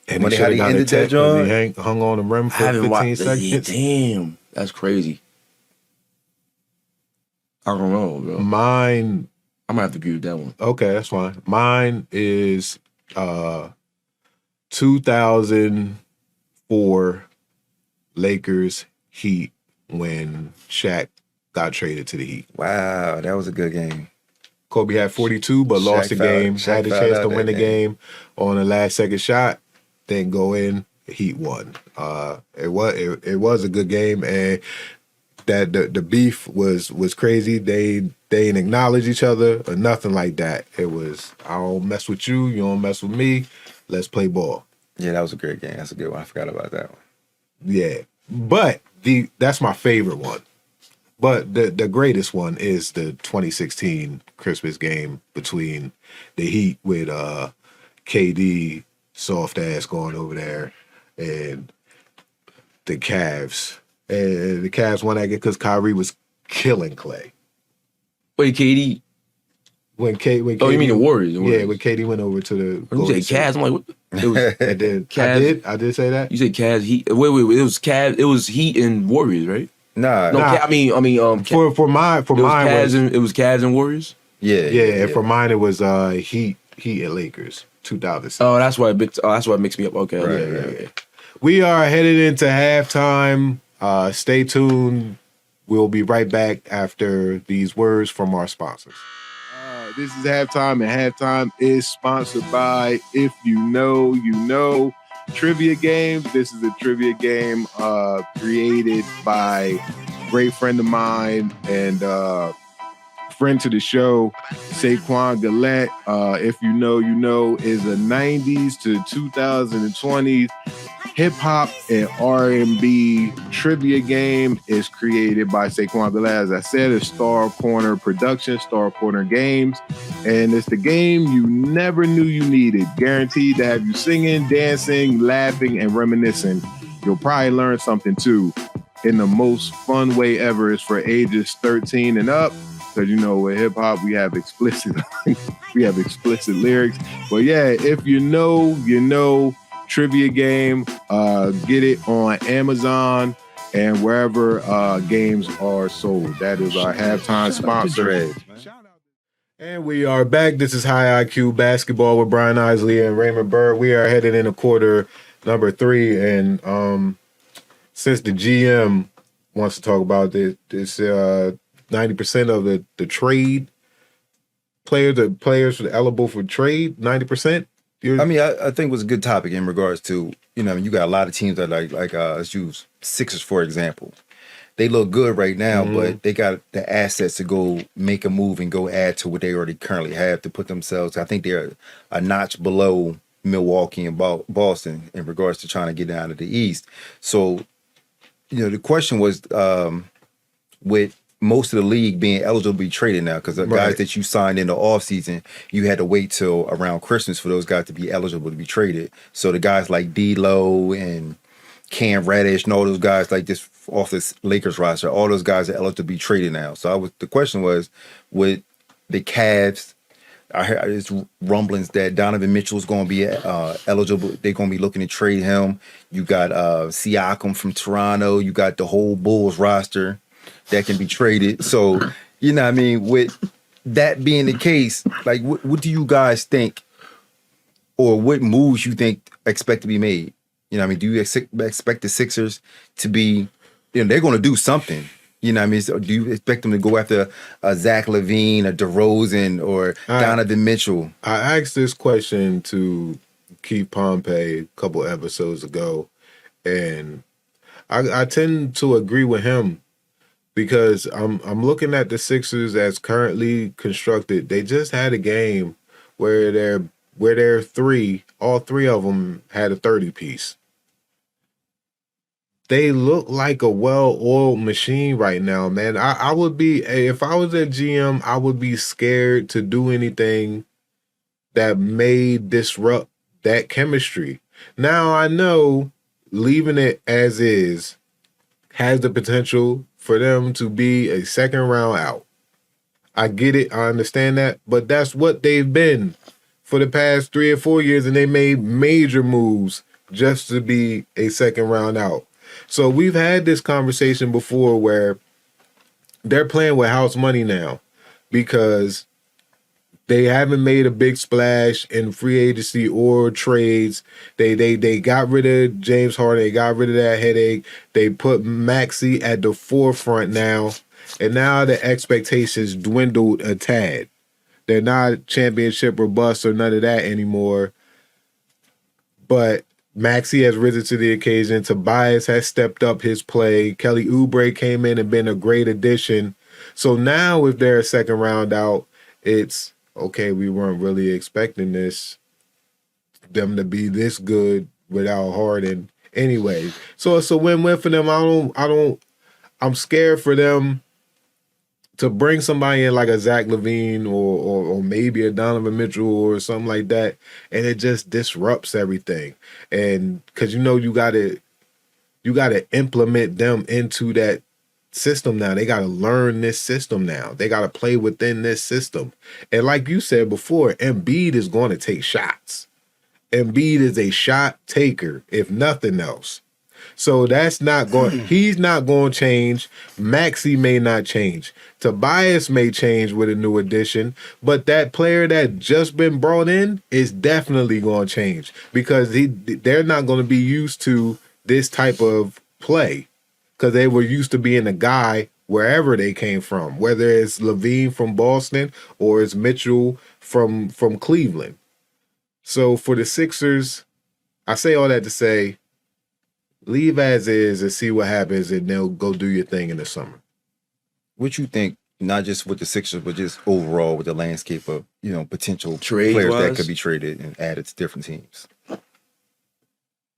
S4: And
S6: when
S4: he
S6: they ended that joint.
S4: He hung on the rim for 15 seconds.
S7: Damn. That's crazy. I don't know, bro.
S4: Mine.
S7: I might have to agree with that one.
S4: Okay, that's fine. Mine is 2004 Lakers Heat when Shaq got traded to the Heat.
S6: Wow, that was a good game.
S4: Kobe had 42, but lost the game.
S6: Shaq
S4: Had the
S6: fouled
S4: chance
S6: out
S4: to
S6: that
S4: win the
S6: game.
S4: game on the last second shot. Then go in. The Heat won. It was a good game, and that the beef was crazy. They didn't acknowledge each other or nothing like that. It was, I don't mess with you, you don't mess with me. Let's play ball.
S6: Yeah, that was a great game. That's a good one. I forgot about that one.
S4: Yeah, but that's my favorite one. But the greatest one is the 2016 Christmas game between the Heat with KD soft ass going over there and the Cavs. And the Cavs won that game because Kyrie was killing Clay.
S7: Wait, KD?
S4: When KD,
S7: Oh, you mean the Warriors?
S4: Yeah, when KD went over to the
S7: You said Cavs. I'm like, what? It was
S4: and then
S7: Cavs.
S4: I did say that.
S7: You said Cavs, Heat. Wait. It was Cavs. It was Heat and Warriors, right?
S6: Nah.
S7: No,
S4: Nah.
S7: I mean,
S4: For mine
S7: it was Cavs and Warriors.
S6: Yeah.
S4: and for mine it was Heat and Lakers 2006.
S7: Oh, that's why it mixed me up. Okay,
S6: Right,
S7: okay.
S4: We are headed into halftime. Stay tuned. We'll be right back after these words from our sponsors. This is halftime, and halftime is sponsored by If You Know, You Know Trivia Games. This is a trivia game created by a great friend of mine and friend to the show, Saquon Gillette. If You Know, You Know is a 90s to 2020s hip-hop and R&B trivia game. Is created by Saquon Gillette. As I said, it's Star Corner Production, Star Corner Games, and it's the game you never knew you needed. Guaranteed to have you singing, dancing, laughing, and reminiscing. You'll probably learn something too in the most fun way ever. Is for ages 13 and up, because you know with hip-hop we have explicit lyrics. But yeah, If You Know, You Know trivia game. Get it on Amazon and wherever games are sold. That is our halftime sponsor. And we are back. This is High IQ Basketball with Brian Isley and Raymond Byrd. We are headed into quarter number 3, and since the GM wants to talk about this 90% of the trade players eligible for trade, 90%.
S6: I think it was a good topic in regards to, you got a lot of teams that let's use Sixers, for example. They look good right now, but they got the assets to go make a move and go add to what they already currently have to put themselves. I think they're a notch below Milwaukee and Boston in regards to trying to get out of the East. So, the question was with most of the league being eligible to be traded now, because the guys that you signed in the offseason, you had to wait till around Christmas for those guys to be eligible to be traded. So the guys like D'Lo and Cam Reddish and all those guys like this off this Lakers roster, all those guys are eligible to be traded now. So the question was, with the Cavs, I heard there's rumblings that Donovan Mitchell is going to be eligible. They're going to be looking to trade him. You got Siakam from Toronto. You got the whole Bulls roster that can be traded. So, with that being the case, like, what do you guys think, or what moves you think expect to be made? Do you expect the Sixers to be, they're going to do something? So do you expect them to go after a Zach LaVine, a DeRozan, or Donovan Mitchell?
S4: I asked this question to Keith Pompey a couple episodes ago, and I tend to agree with him because I'm looking at the Sixers as currently constructed. They just had a game where their all three of them had a 30 piece. They look like a well-oiled machine right now, man. I would be, if I was a GM, I would be scared to do anything that may disrupt that chemistry. Now I know leaving it as is has the potential for them to be a second round out. I get it, I understand that, but that's what they've been for the past 3 or 4 years, and they made major moves just to be a second round out. So we've had this conversation before where they're playing with house money now because they haven't made a big splash in free agency or trades. They got rid of James Harden. They got rid of that headache. They put Maxey at the forefront now, and now the expectations dwindled a tad. They're not championship or bust or none of that anymore. But Maxey has risen to the occasion. Tobias has stepped up his play. Kelly Oubre came in and been a great addition. So now if they're a second round out, it's okay, we weren't really expecting them to be this good without Harden anyway. So it's a win-win for them. I'm scared for them to bring somebody in like a Zach LaVine or maybe a Donovan Mitchell or something like that, and it just disrupts everything. And because you gotta implement them into that system now. They gotta learn this system now. They gotta play within this system. And like you said before, Embiid is going to take shots. Embiid is a shot taker, if nothing else. So that's not going. He's not going to change. Maxey may not change. Tobias may change with a new addition, but that player that just been brought in is definitely going to change because they're not going to be used to this type of play because they were used to being a guy wherever they came from, whether it's LaVine from Boston or it's Mitchell from Cleveland. So for the Sixers, I say all that to say, leave as is and see what happens, and they'll go do your thing in the summer.
S6: What you think, not just with the Sixers, but just overall with the landscape of, potential
S7: Trade
S6: players
S7: wise?
S6: that could be traded and added to different teams?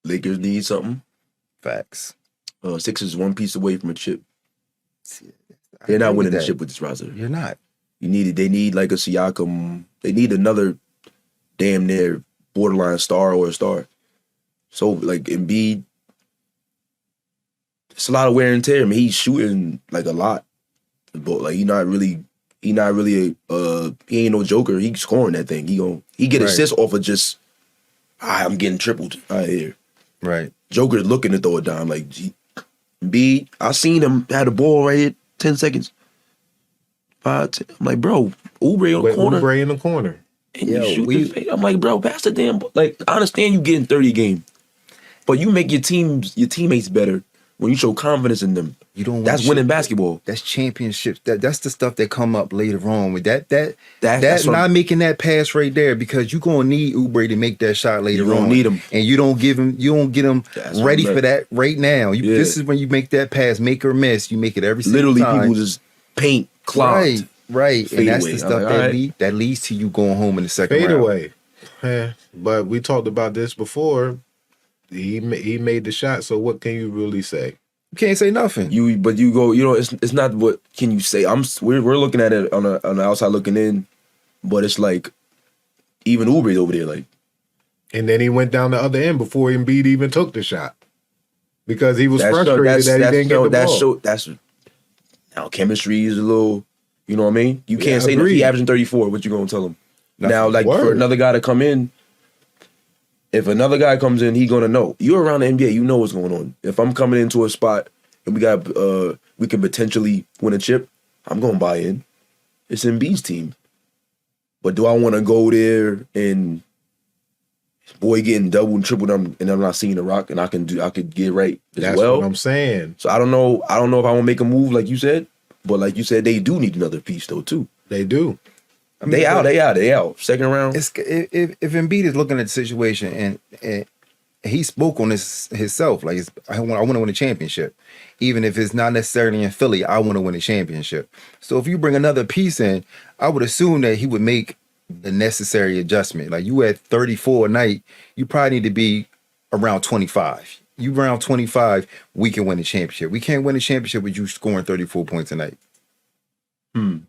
S7: Lakers need something.
S6: Facts.
S7: Sixers one piece away from a chip. They're not winning the chip with this roster.
S6: You're not.
S7: They need like a Siakam. They need another damn near borderline star or a star. So like Embiid, it's a lot of wear and tear. I mean, he's shooting like a lot, but like he ain't no joker. He's scoring that thing. He get assists off of just I'm getting tripled out here.
S6: Right.
S7: Joker's looking to throw a dime. Like Embiid, I seen him had the ball right here, 10 seconds. 5, 10. I'm like, bro, Oubre on the corner.
S4: Oubre in the corner.
S7: And you shoot the fade. I'm like, bro, pass the damn ball. Like, I understand you getting 30 a game, but you make your teammates better when you show confidence in them. That's winning basketball.
S6: That's championships. That's the stuff that come up later on with that's not making that pass right there because you're gonna need Oubre to make that shot later on.
S7: You don't need him,
S6: and you don't get him ready for that right now. This is when you make that pass, make or miss. You make it every single time.
S7: Literally, people just paint clogged.
S6: Right, and that's the stuff that leads to you going home in the second round.
S4: Fade away. But we talked about this before. He made the shot, so what can you really say?
S6: You can't say nothing.
S7: It's not what can you say. We're looking at it on the outside looking in, but it's like even Oubre's over there, like.
S4: And then he went down the other end before Embiid even took the shot because he was frustrated that he didn't get the ball. Now chemistry is a little, you know what I mean? You can't say that he averaging 34. What you gonna tell him? Now, like for another guy to come in. If another guy comes in, he gonna know. You're around the NBA, you know what's going on. If I'm coming into a spot and we can potentially win a chip, I'm gonna buy in. It's Embiid's team. But do I want to go there and boy getting double and triple them and I'm not seeing the rock and I could get right as That's
S7: well?
S4: What I'm saying.
S7: So I don't know if I want to make a move like you said, but like you said, they do need another piece though too.
S4: They do.
S7: I mean, they out. Second round.
S6: If Embiid is looking at the situation and he spoke on this himself. Like, I want to win a championship. Even if it's not necessarily in Philly, I want to win a championship. So if you bring another piece in, I would assume that he would make the necessary adjustment. Like, you at 34 a night, you probably need to be around 25. You around 25, we can win a championship. We can't win a championship with you scoring 34 points a night.
S7: In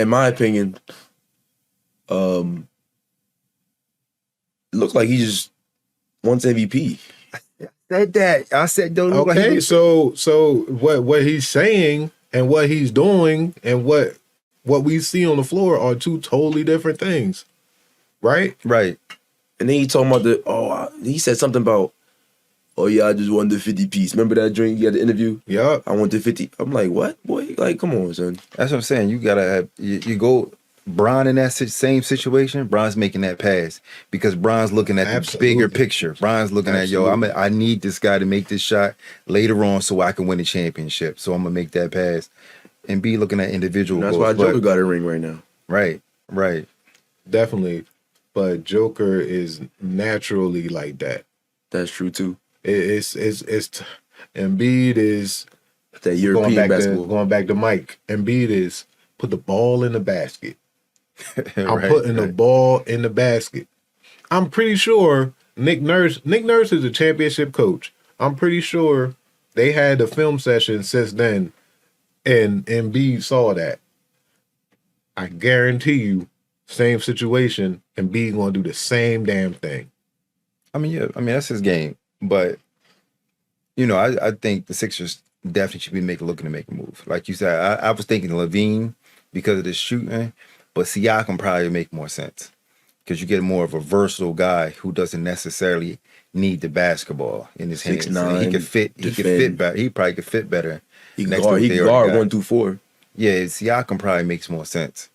S7: my opinion, it looks like he just wants MVP.
S6: Said that. I said, don't look
S4: Okay,
S6: like
S4: so what he's saying and what he's doing and what we see on the floor are two totally different things, right?
S6: Right.
S7: And then he talking about he said something about, oh yeah, I just won the 50 piece. Remember that drink you had the interview?
S4: Yeah.
S7: I want the 50. I'm like, what, boy? Like, come on, son.
S6: That's what I'm saying. You gotta have you go. Bron in that same situation, Bron's making that pass because Bron's looking at the bigger picture. Bron's looking at, I need this guy to make this shot later on so I can win the championship. So I'm gonna make that pass. And be looking at individual
S7: That's
S6: goals.
S7: why Joker got a ring right now.
S6: Right.
S4: Definitely. But Joker is naturally like that.
S7: That's true too.
S4: It's Embiid is
S7: that European basketball.
S4: Going back to Mike. Embiid is put the ball in the basket. I'm putting the ball in the basket. I'm pretty sure Nick Nurse is a championship coach. I'm pretty sure they had a film session since then, and Embiid saw that. I guarantee you, same situation, Embiid gonna do the same damn thing.
S6: I mean, that's his game. But, I think the Sixers definitely should be looking to make a move. Like you said, I was thinking Levine because of the shooting, but Siakam probably make more sense because you get more of a versatile guy who doesn't necessarily need the basketball in his hands.
S7: 6'9",
S6: He could fit better. He probably could fit better.
S7: He can guard 1 through 4.
S6: Yeah, Siakam probably makes more sense.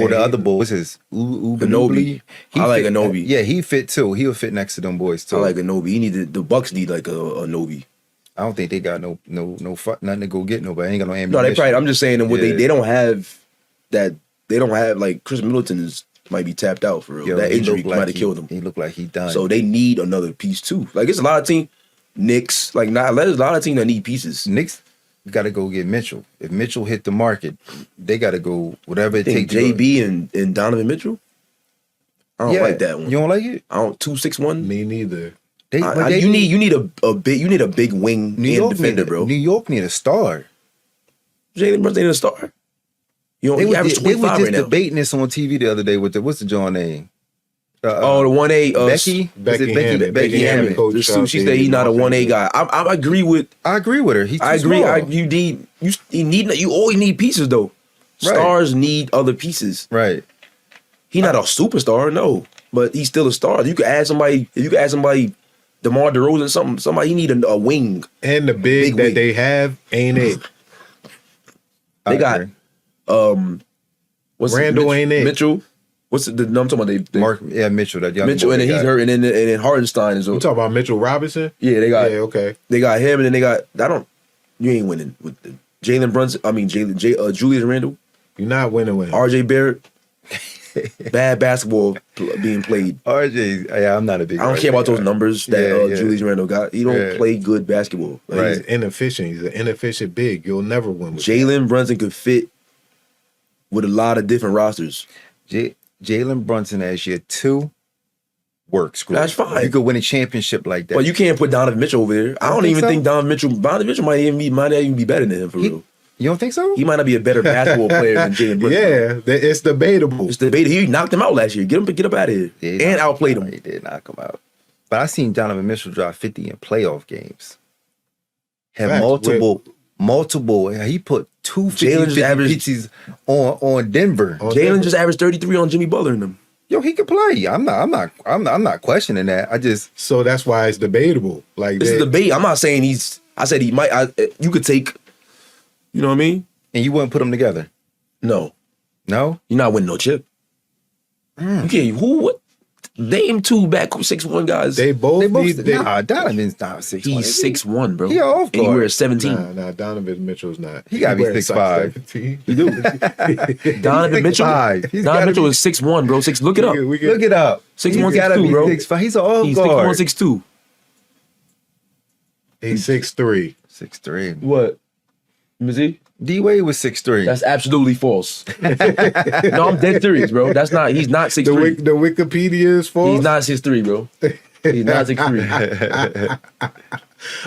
S6: Or the other boys is
S7: Anobi. I like Anobi.
S6: Yeah, he fit too. He'll fit next to them boys too.
S7: I like Anobi. The Bucks need like a Anobi.
S6: I don't think they got no nothing to go get nobody. Ain't got no ammunition.
S7: No, they probably. I'm just saying what they don't have that. They don't have like Chris Middleton might be tapped out for real.
S6: Yo,
S7: that injury might have killed him.
S6: He looked like he done.
S7: So they need another piece too. Like it's a lot of teams. Knicks there's a lot of teams that need pieces.
S6: Knicks got to go get Mitchell. If Mitchell hit the market, they got to go whatever it takes.
S7: JB and Donovan Mitchell. I don't like that one.
S6: You don't like it?
S7: I don't 2-6-1.
S4: Me neither.
S7: You need a big wing and defender, bro.
S6: New York need a star.
S7: Jalen Brunson ain't a star. He averaged 25
S6: they were just
S7: right now.
S6: debating this on TV the other day with what's the John name?
S7: The 1A
S6: Becky.
S4: Becky Hammond.
S7: She said he's not a 1A guy. I agree with.
S6: I agree with her. He's too
S7: I agree.
S6: small.
S7: You always need pieces though.
S6: Right.
S7: Stars need other pieces.
S6: Right.
S7: He's not a superstar, no, but he's still a star. You could add somebody. If you could add somebody, DeMar DeRozan, somebody. You need a wing.
S4: And the big that
S7: wing.
S4: they have ain't it.
S7: They got what's
S4: Randall ain't it.
S7: Mitchell. What's the I'm talking about?
S6: Mitchell, that young
S7: Mitchell,
S6: boy
S7: and then he's hurt, and then Hardenstein is.
S4: You talking about Mitchell Robinson?
S7: Yeah, they got.
S4: Yeah, okay.
S7: They got him, and then they got. You ain't winning with the Jalen Brunson. I mean, Julius Randle.
S4: You're not winning with him.
S7: RJ Barrett. Bad basketball being played.
S6: RJ, yeah, I'm not a big.
S7: I don't care about those numbers that Julius Randle got. He don't play good basketball.
S4: Like, he's inefficient. He's an inefficient big. You'll never win with
S7: Jalen Brunson could fit with a lot of different rosters.
S6: Jalen Brunson as your 2 works great.
S7: That's fine.
S6: You could win a championship like that.
S7: But you can't put Donovan Mitchell over there. I don't even think Donovan Mitchell might even be better than him for real.
S6: You don't think so?
S7: He might not be a better basketball player than Jalen Brunson.
S4: Yeah, it's debatable.
S7: He knocked him out last year. Get up out of here. And outplayed him.
S6: He did knock him out. But I seen Donovan Mitchell drop 50 in playoff games. Had multiple. He put 250 pitches on Denver.
S7: Jalen just averaged 33 on Jimmy Butler in them.
S6: Yo, he could play. I'm not questioning that.
S4: So that's why it's debatable. Like
S7: this is debate. I'm not saying I said he might. You could take. You know what I mean?
S6: And you wouldn't put them together.
S7: No.
S6: No.
S7: You're not winning no chip. You can't. What? Name two back 6'1" guys.
S3: They both
S6: nah, Donovan's not 6'1".
S7: He's 6'1", bro.
S6: He off
S7: and he
S6: guard.
S7: wears 17.
S3: Nah, Donovan Mitchell's not.
S6: He gotta be
S3: wears
S6: 6'5".
S3: 17.
S7: You do. Donovan Mitchell.
S6: 6'5". He's
S7: Donovan
S6: gotta
S7: Mitchell
S6: be-
S7: is 6'1", bro. Look it up.
S6: Look it up.
S7: 6'1",
S6: He's gotta
S7: 6'2",
S6: be
S7: bro.
S6: 6'5". He's an off
S7: He's
S6: guard.
S7: 6'1", 6'2".
S3: He's 6'3".
S6: 6'3".
S7: What? Let me see.
S6: D-Wade was 6'3".
S7: That's absolutely false. No, I'm dead serious, bro. He's not 6'3".
S3: The Wikipedia is false.
S7: He's not 6'3", bro. He's not 6'3".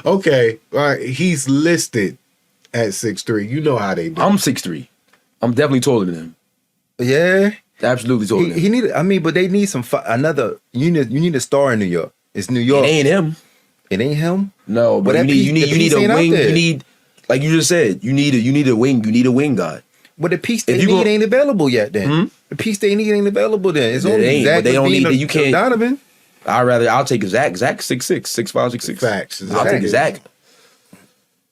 S3: Okay, all right. He's listed at 6'3". You know how they do.
S7: I'm 6'3". I'm definitely taller than him.
S6: Yeah.
S7: Absolutely taller than him.
S6: He needed. I mean, but they need some another. You need a star in New York. It's New York.
S7: It ain't him.
S6: It ain't him.
S7: No, but
S6: that
S7: you need
S6: piece
S7: a
S6: ain't out
S7: wing.
S6: there.
S7: You need, like you just said, you need a wing. You need a wing guy.
S6: But the piece they
S7: If you
S6: need
S7: go-
S6: ain't available yet. Then the piece they need ain't available. Then it's
S7: It
S6: only
S7: ain't,
S6: Zach
S7: but they don't
S6: Levine
S7: need-
S6: or
S7: you can't-
S6: Donovan.
S7: I'll take Zach. Zach's 6'6", 6'5", 6'6".
S3: Facts.
S7: I'll take Zach.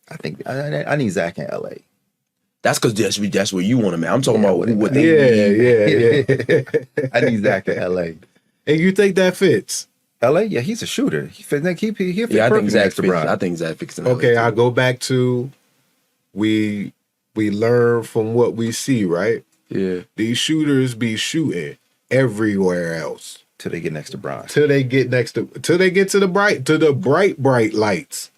S6: I think I need Zach in LA.
S7: That's because that's where you want him at. I'm talking about what they
S3: Yeah.
S6: I need Zach in LA.
S3: And you think that fits?
S6: LA, yeah, he's a shooter. He fit. He fit
S7: Yeah, I think
S6: perfect
S7: Zach
S6: next to
S7: fits.
S6: Bron.
S7: I think Zach fits.
S3: Okay, I go back to we learn from what we see, right?
S7: Yeah.
S3: These shooters be shooting everywhere else
S6: Till they get next to Bron.
S3: till they get to the bright lights,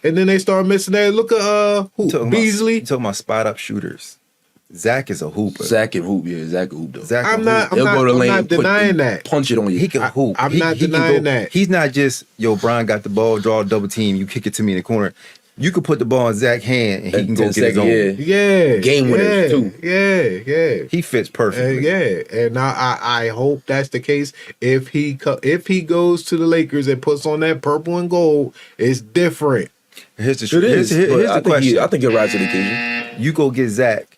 S3: and then they start missing that. Look at Beasley.
S6: You talking about spot up shooters? Zach is a hooper.
S7: Zach can hoop. Yeah, Zach can hoop though.
S6: Zach
S3: I'm
S6: can
S3: not.
S6: hoop.
S3: I'm
S7: He'll
S3: not,
S7: go to the
S3: I'm
S7: lane
S3: not
S7: and put-
S3: denying that.
S7: Punch it on you.
S6: He can hoop.
S3: I'm not
S6: He can
S3: denying
S6: go-
S3: that.
S6: He's not just Bron got the ball, draw a double team, you kick it to me in the corner. You could put the ball in Zach's hand and he can go
S7: 10
S6: get his own.
S7: seconds,
S3: Yeah,
S7: Game winners, too.
S3: Yeah.
S6: He fits perfectly.
S3: And I hope that's the case. If he goes to the Lakers and puts on that purple and gold, it's different.
S6: Here's the,
S7: It is.
S6: here's
S7: but
S6: the
S7: I think
S6: question.
S7: I think he'll rise to the occasion.
S6: You go get Zach,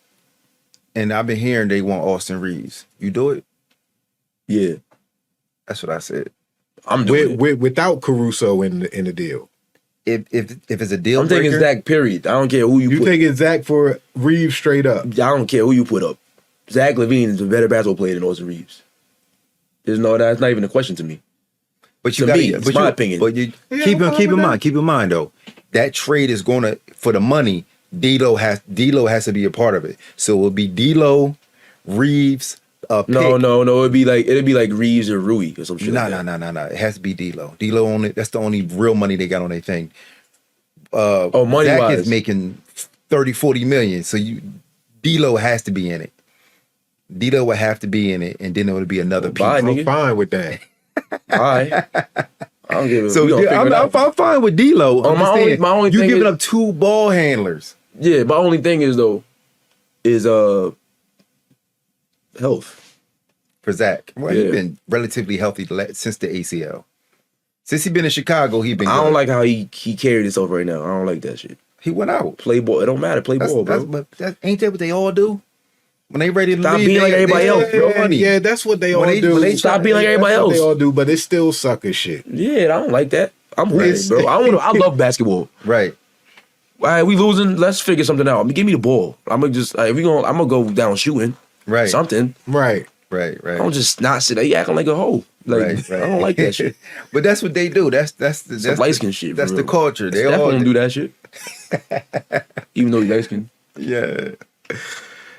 S6: and I've been hearing they want Austin Reeves. You do it?
S7: Yeah,
S6: That's what I said.
S7: I'm doing it.
S3: Without Caruso in the deal.
S6: If it's a deal
S7: I'm taking
S6: breaker,
S7: Zach. Period. I don't care who you
S3: You
S7: put.
S3: taking Zach for Reeves straight up.
S7: I don't care who you put up. Zach LaVine is a better basketball player than Austin Reeves. That's not even a question to me.
S6: but you
S7: to
S6: got
S7: me, it's my opinion.
S6: But you
S3: Yeah,
S6: keep
S3: I'm fine with that.
S6: in mind though, that trade is gonna for the money. D'Lo has to be a part of it. So it will be D'Lo, Reeves. Pick.
S7: No. It'd be like Reeves or Rui or some shit.
S6: No.
S7: like that.
S6: It has to be D'Lo. D'Lo only. That's the only real money they got on their thing.
S7: Money
S6: Zach
S7: wise,
S6: is making 30-40 million. So D'Lo has to be in it. D'Lo would have to be in it, and then there would be another piece.
S7: bye,
S3: I'm
S7: nigga.
S3: fine with that.
S7: All right. I don't give a.
S6: So
S7: we gonna
S6: yeah,
S7: figure it out.
S6: I'm fine with D'Lo.
S7: my only
S6: you
S7: thing
S6: giving
S7: is-
S6: up two ball handlers.
S7: Yeah, my only thing is health.
S6: For Zach. Well,
S7: Yeah.
S6: he's been relatively healthy since the ACL. Since he's been in Chicago, he's been
S7: I don't
S6: good.
S7: like how he carried himself right now. I don't like that shit.
S6: He went out.
S7: Play ball. It don't matter. Play ball, bro.
S6: Ain't that what they all do? When they ready to
S7: Stop
S6: leave,
S7: being like everybody else, bro.
S3: Yeah, that's what they all
S6: When they-
S3: do.
S6: when they
S7: Stop being like
S3: That's
S7: everybody
S3: what
S7: else.
S3: They all do, but it's still sucker shit.
S7: Yeah, I don't like that. I'm
S3: Right.
S7: hooping, bro. I love basketball.
S6: Right.
S7: All right, we losing. Let's figure something out. Give me the ball. I'm gonna go down shooting.
S6: Right.
S7: Something.
S3: Right.
S6: Right.
S7: I don't just not sit there. You acting like a hoe. Like
S6: Right.
S7: I don't like that shit.
S6: But that's what they do. That's
S7: Some light skin shit.
S6: That's
S7: bro.
S6: the culture. They
S7: Steph
S6: all
S7: don't do that shit. Even though he's light skin.
S6: Yeah.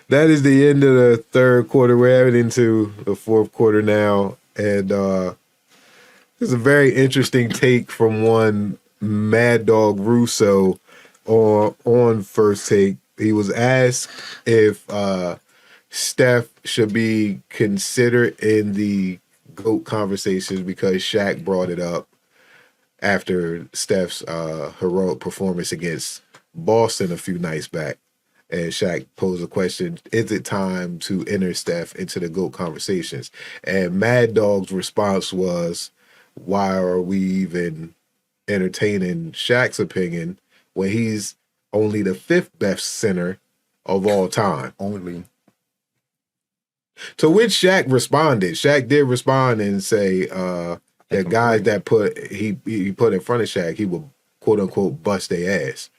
S3: That is the end of the third quarter. We're heading into the fourth quarter now. And there's a very interesting take from one Mad Dog Russo on First Take. He was asked if Steph should be considered in the GOAT conversations because Shaq brought it up after Steph's heroic performance against Boston a few nights back. And Shaq posed a question, is it time to enter Steph into the GOAT conversations? And Mad Dog's response was, why are we even entertaining Shaq's opinion when he's only the fifth best center of all time?
S6: Only.
S3: To which Shaq responded. Shaq did respond and say that guys that he put in front of Shaq, he would quote unquote bust their ass.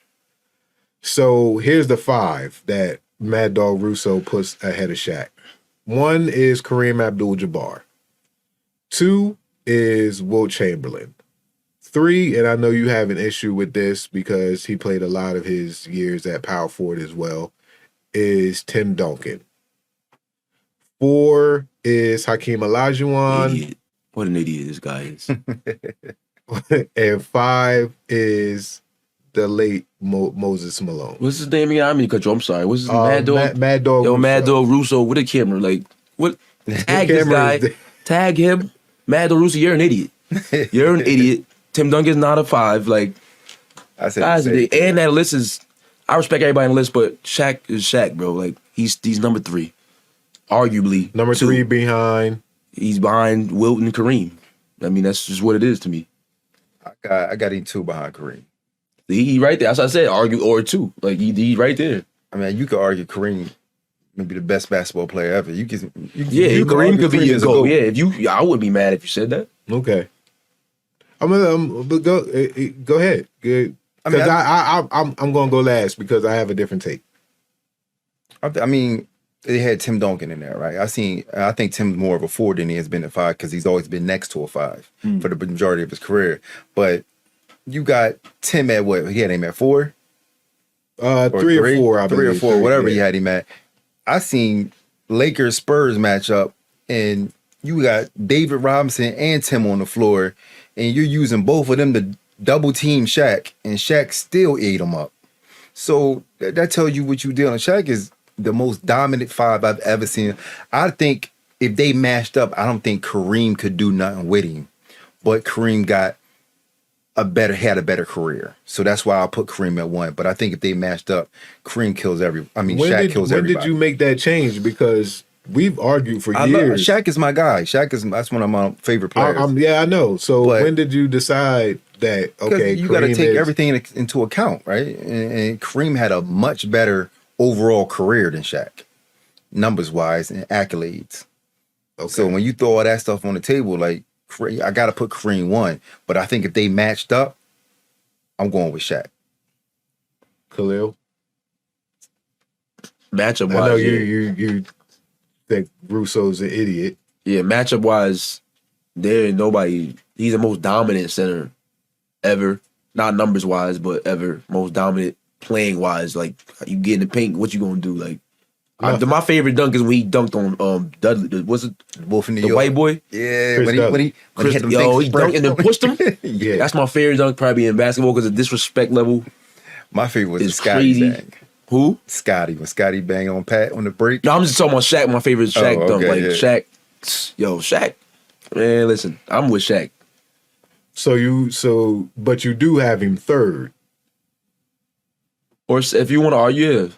S3: So here's the five that Mad Dog Russo puts ahead of Shaq. One is Kareem Abdul-Jabbar.
S4: 2 is Wilt Chamberlain. 3, and I know you have an issue with this because he played a lot of his years at power forward as well, is Tim Duncan. 4 is Hakeem Olajuwon.
S7: Idiot. What an idiot this guy is.
S4: And 5 is the late Moses Malone.
S7: What's his name again? I mean, I'm sorry. What's his Mad Dog?
S4: Mad Dog.
S7: Yo,
S4: Russo.
S7: Mad Dog Russo with a camera. Like, what? Tag this guy. Tag him. Mad Dog Russo, you're an idiot. You're an idiot. Tim Duncan's not a 5. Like,
S6: I said,
S7: and that list is, I respect everybody on the list, but Shaq is Shaq, bro. Like, he's number 3. Arguably.
S4: Number
S7: 2.
S4: 3 behind.
S7: He's behind Wilt and Kareem. I mean, that's just what it is to me.
S6: I got him 2 behind Kareem.
S7: He right there. That's what I said. Argue or 2. Like, he right there.
S6: I mean, you could argue Kareem maybe the best basketball player ever.
S7: Kareem could be your GOAT. Yeah, I wouldn't be mad if you said that.
S4: Okay. But go ahead. Good. Because I'm gonna go last because I have a different take.
S6: I mean, they had Tim Duncan in there, right? I think Tim's more of a 4 than he has been at 5 because he's always been next to a 5 for the majority of his career. But you got Tim at what? He had him at 4?
S4: 3 or 4, I believe.
S6: 3 or 4, whatever he had him at. I seen Lakers Spurs matchup, and you got David Robinson and Tim on the floor, and you're using both of them to double team Shaq, and Shaq still ate him up. So that tells you what you did. And Shaq is the most dominant 5 I've ever seen. I think if they matched up, I don't think Kareem could do nothing with him, but Kareem had a better career. So that's why I'll put Kareem at 1. But I think if they matched up, Shaq kills everybody.
S4: When did you make that change? Because we've argued for years.
S6: Shaq is my guy. That's one of my favorite players.
S4: I know. So when did you decide that, okay,
S6: you got to take everything into account, right? And Kareem had a much better overall career than Shaq, numbers-wise and accolades. Okay. So when you throw all that stuff on the table, like, I got to put Kareem 1, but I think if they matched up, I'm going with Shaq.
S4: Kahlil?
S7: Matchup wise,
S4: I know you think Russo's an idiot.
S7: Yeah, matchup wise, there ain't nobody. He's the most dominant center ever. Not numbers wise, but ever. Most dominant playing wise. Like, you get in the paint, what you gonna do? Like, my favorite dunk is when he dunked on Dudley. Was it
S6: Wolf in New
S7: York?
S6: The
S7: white boy?
S6: Yeah, when he had them
S7: he dunked and then pushed him.
S6: Yeah,
S7: that's my favorite dunk probably in basketball because the disrespect level.
S6: My favorite was the
S7: Scotty
S6: bang.
S7: Who?
S6: Scotty. When Scotty bang on Pat on the break.
S7: No, I'm just talking about Shaq. My favorite Shaq dunk. Like,
S6: yeah.
S7: Shaq. Man, listen, I'm with Shaq.
S4: But you do have him 3rd.
S7: Or if you want to argue, yeah.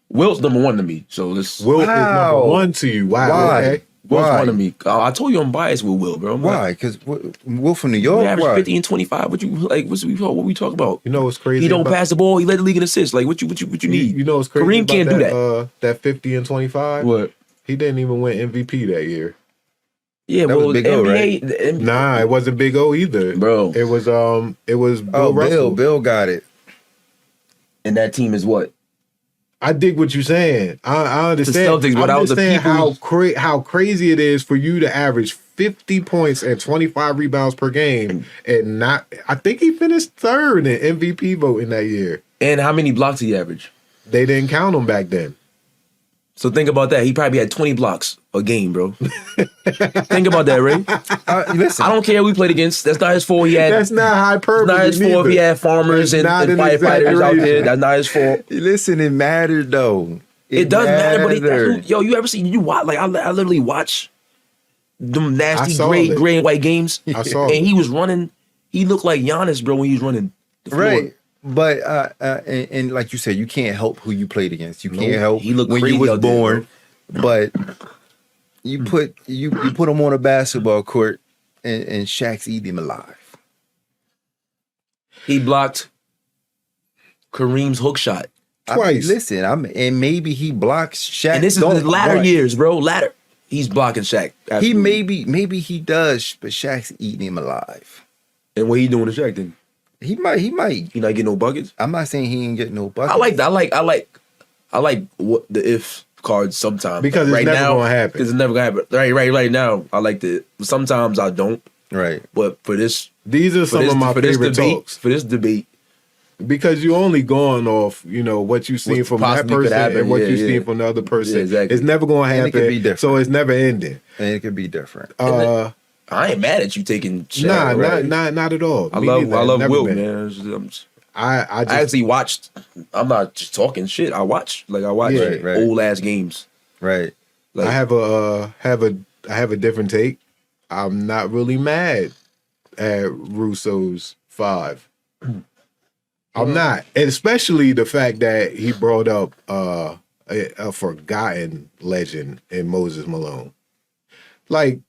S7: Wilt's number 1 to me. So this
S4: Wilt is number 1 to you. Wow.
S6: Why?
S4: Okay.
S7: Wilt's 1 to me. I told you I'm biased with Wilt, bro.
S6: Why? Because Wilt from New York.
S7: He averaged 50 and 25. What we talk about?
S4: You know what's crazy?
S7: He don't pass the ball. He led the league in assists. Like, what you need?
S4: You know what's crazy?
S7: Kareem can't do that.
S4: That 50 and 25.
S7: What?
S4: He didn't even win MVP that year.
S7: Yeah,
S6: that was Big O, right?
S4: Nah, it wasn't Big O either,
S7: bro.
S4: It was Bill Russell.
S6: Bill got it.
S7: And that team is what?
S4: I dig what you're saying. I understand.
S7: Celtics, but
S4: I understand how crazy it is for you to average 50 points and 25 rebounds per game and not. I think he finished 3rd in MVP voting that year.
S7: And how many blocks he averaged?
S4: They didn't count him back then.
S7: So think about that. He probably had 20 blocks a game, bro. Think about that, Ray.
S6: Listen,
S7: I don't care who he played against. That's not his fault.
S4: That's not hyperbole.
S7: It's not his fault if he had farmers and firefighters out there. That's not his fault.
S6: Listen, it mattered though.
S7: It does matter, but you ever see? You watch? Like I literally watch them nasty gray and white games.
S4: I saw,
S7: and he was running. He looked like Giannis, bro, when he was running the floor.
S6: Right. But and like you said, you can't help who you played against. You can't help
S7: he looked
S6: when
S7: crazy
S6: you was
S7: out there,
S6: born. But you put him on a basketball court, and Shaq's eating him alive.
S7: He blocked Kareem's hook shot
S4: twice.
S6: And maybe he blocks Shaq.
S7: And this is the latter years, bro. He's blocking Shaq. Absolutely.
S6: Maybe he does, but Shaq's eating him alive.
S7: And what he doing to Shaq then?
S6: He might.
S7: He not getting no buckets.
S6: I'm not saying he ain't getting no buckets.
S7: I like what the if cards sometimes.
S4: Because it's never gonna happen.
S7: Because it's never gonna happen. Right now, I like to. Sometimes I don't.
S6: Right.
S7: But for this,
S4: these are some of my favorite talks.
S7: For this debate,
S4: because you're only going off, what you seen from that person and what you seen from the other person.
S7: Yeah, exactly.
S4: It's never going to happen.
S6: And it could be different.
S4: So it's never ending.
S6: And it could be different.
S7: I ain't mad at you taking Shaq.
S4: Nah, not at all.
S7: I love Wilt, man. I actually watched. I'm not just talking shit. I watch old ass games.
S6: Right.
S4: I have a different take. I'm not really mad at Russo's 5. I'm not, and especially the fact that he brought up a forgotten legend in Moses Malone. Like,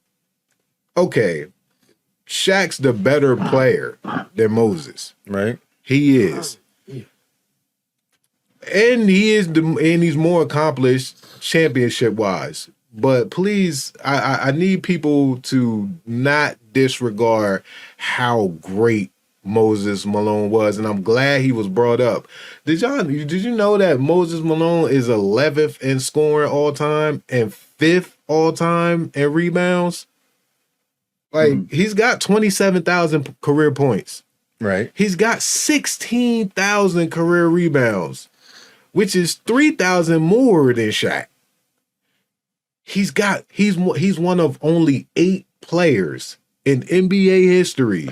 S4: okay, Shaq's the better player than Moses,
S6: right?
S4: He is, and he's more accomplished championship wise. But please, I need people to not disregard how great Moses Malone was, and I'm glad he was brought up. Did you know that Moses Malone is 11th in scoring all time and 5th all time in rebounds? Like, he's got 27,000 career points.
S6: Right.
S4: He's got 16,000 career rebounds, which is 3,000 more than Shaq. He's one of only 8 players in NBA history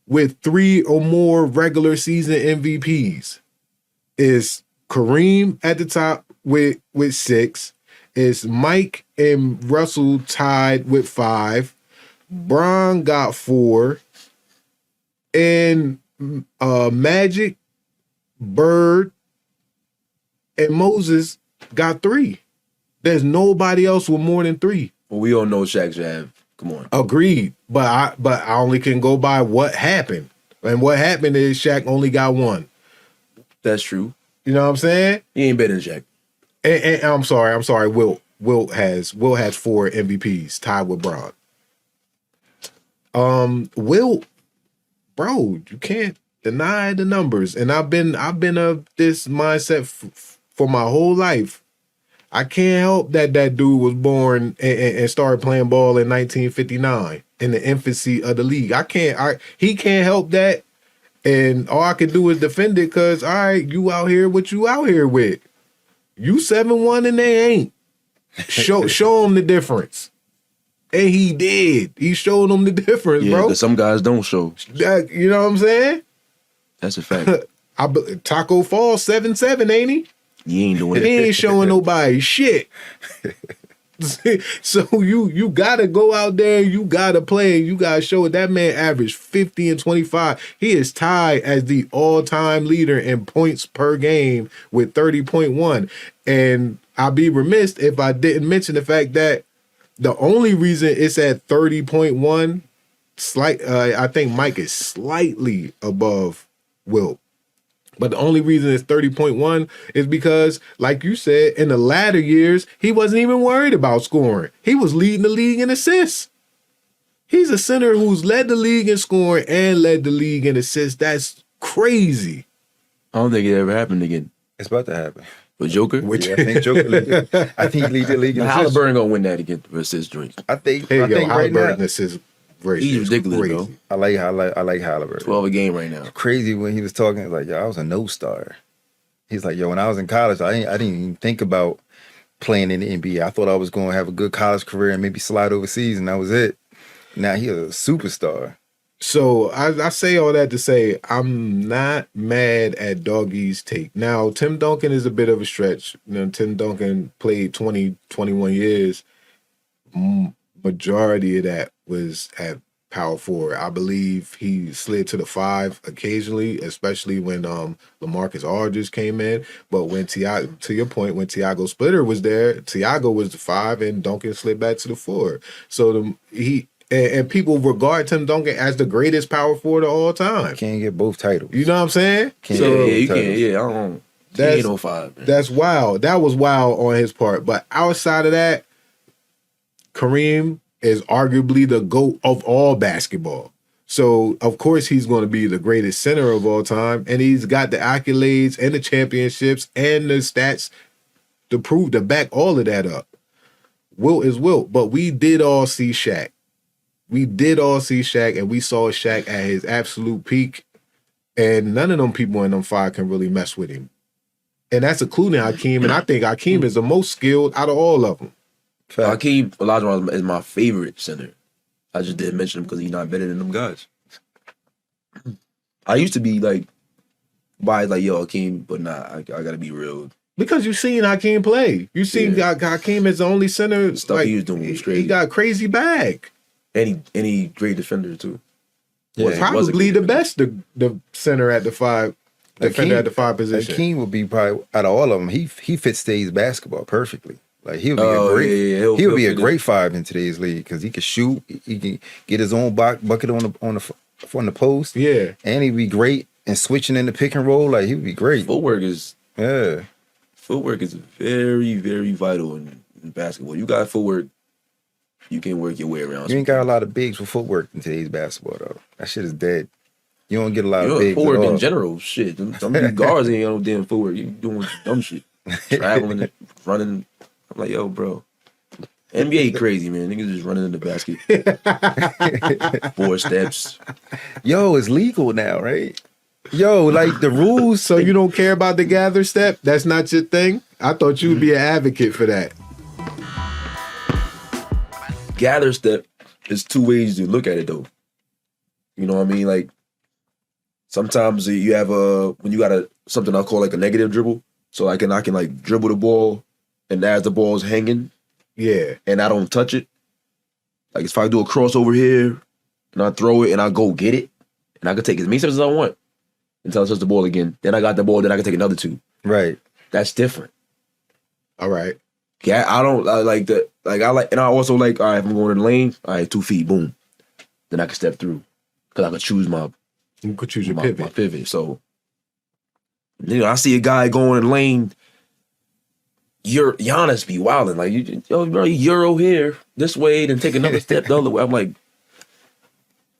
S4: with 3 or more regular season MVPs. Is Kareem at the top with 6. Is Mike and Russell tied with 5. Bron got 4. And Magic, Bird, and Moses got 3. There's nobody else with more than 3.
S7: Well, we all know Shaq should have. Come on.
S4: Agreed. But I only can go by what happened. And what happened is Shaq only got 1.
S7: That's true.
S4: You know what I'm saying?
S7: He ain't better than Shaq.
S4: And I'm sorry. Wilt has 4 MVPs tied with Bron. Wilt, bro, you can't deny the numbers. And I've been of this mindset for my whole life. I can't help that dude was born and started playing ball in 1959 in the infancy of the league. He can't help that. And all I can do is defend it because, all right, you out here what you out here with. You 7'1" and they ain't. Show them the difference. And he did. He showed them the difference, bro.
S7: Because some guys don't show.
S4: You know what I'm saying?
S7: That's a fact.
S4: Taco Fall 7'7", ain't he?
S7: He ain't doing it.
S4: He ain't showing nobody shit. So you gotta go out there, you gotta play, you gotta show it. That man averaged 50 and 25. He is tied as the all-time leader in points per game with 30.1. And I'd be remiss if I didn't mention the fact that the only reason it's at 30.1, I think Mike is slightly above Wilt. But the only reason it's 30.1 is because, like you said, in the latter years, he wasn't even worried about scoring. He was leading the league in assists. He's a center who's led the league in scoring and led the league in assists. That's crazy.
S7: I don't think it ever happened again.
S6: It's about to happen.
S7: With Joker?
S6: I think Joker. I think he leads the league in assists.
S7: Halliburton gonna win that again for assist joints.
S6: I think
S4: Halliburton assists.
S7: He's ridiculous, bro.
S6: I like Halliburton.
S7: 12 a game right now.
S6: Crazy when he was talking, like, yo, I was a no-star. He's like, yo, when I was in college, I didn't even think about playing in the NBA. I thought I was going to have a good college career and maybe slide overseas, and that was it. Now he's a superstar.
S4: So I say all that to say I'm not mad at Doggy's take. Now, Tim Duncan is a bit of a stretch. Tim Duncan played 20, 21 years. Majority of that was at power forward. I believe he slid to the 5 occasionally, especially when LaMarcus Aldridge came in. But when to your point, when Tiago Splitter was there, Tiago was the 5 and Duncan slid back to the 4. So and people regard Tim Duncan as the greatest power forward of all time.
S6: Can't get both titles.
S4: You know what I'm saying?
S7: You can't. Yeah, I don't. That's 805. Man.
S4: That's wild. That was wild on his part. But outside of that, Kareem is arguably the GOAT of all basketball. So, of course, he's going to be the greatest center of all time. And he's got the accolades and the championships and the stats to back all of that up. Wilt is Wilt, but we did all see Shaq. We did all see Shaq, and we saw Shaq at his absolute peak, and none of them people in them five can really mess with him. And that's including Hakeem, and I think Hakeem is the most skilled out of all of them.
S7: Hakeem Olajuwon is my favorite center. I just didn't mention him because he's not better than them guys. I used to be like, biased like, yo, Hakeem, but nah, I gotta be real.
S4: Because you seen Hakeem play. You seen Hakeem as the only center.
S7: Stuff he was doing was crazy.
S4: He got a crazy bag.
S7: And he great defender too.
S4: Yeah, probably the best the center at the five. Defender at the five position.
S6: Hakeem would be probably out of all of them. He fits today's basketball perfectly. Like he'll be he'll be a great five in today's league because he can shoot. He can get his own bucket on the post.
S4: Yeah,
S6: and he'd be great and switching in the pick and roll. Like he would be great.
S7: Footwork is very, very vital in basketball. You got footwork, you can work your way around.
S6: You ain't got a lot of bigs with footwork in today's basketball though. That shit is dead. You don't get a lot of bigs.
S7: Footwork in general, shit. Some of these guards ain't got no damn footwork. You doing dumb shit, traveling, running. I'm like, yo, bro. NBA crazy, man. Niggas just running in the basket. 4 steps.
S6: Yo, it's legal now, right? Yo, like the rules.
S4: So you don't care about the gather step? That's not your thing? I thought you'd be an advocate for that.
S7: Gather step is 2 ways to look at it, though. You know what I mean? Like, sometimes you have when you got something I call like a negative dribble. So I can like dribble the ball, and as the ball's hanging, and I don't touch it. Like if I do a crossover here, and I throw it, and I go get it, and I can take as many steps as I want until I touch the ball again. Then I got the ball, then I can take another 2.
S6: Right.
S7: That's different.
S4: All right.
S7: Yeah, I like that. Like and I also like, all right, if I'm going in the lane, all right, 2 feet, boom. Then I can step through because I can choose
S4: you could choose your
S7: my
S4: pivot.
S7: pivot. So, I see a guy going in the lane. Giannis be wilding like yo, bro, Euro here this way, then take another step the other way. I'm like,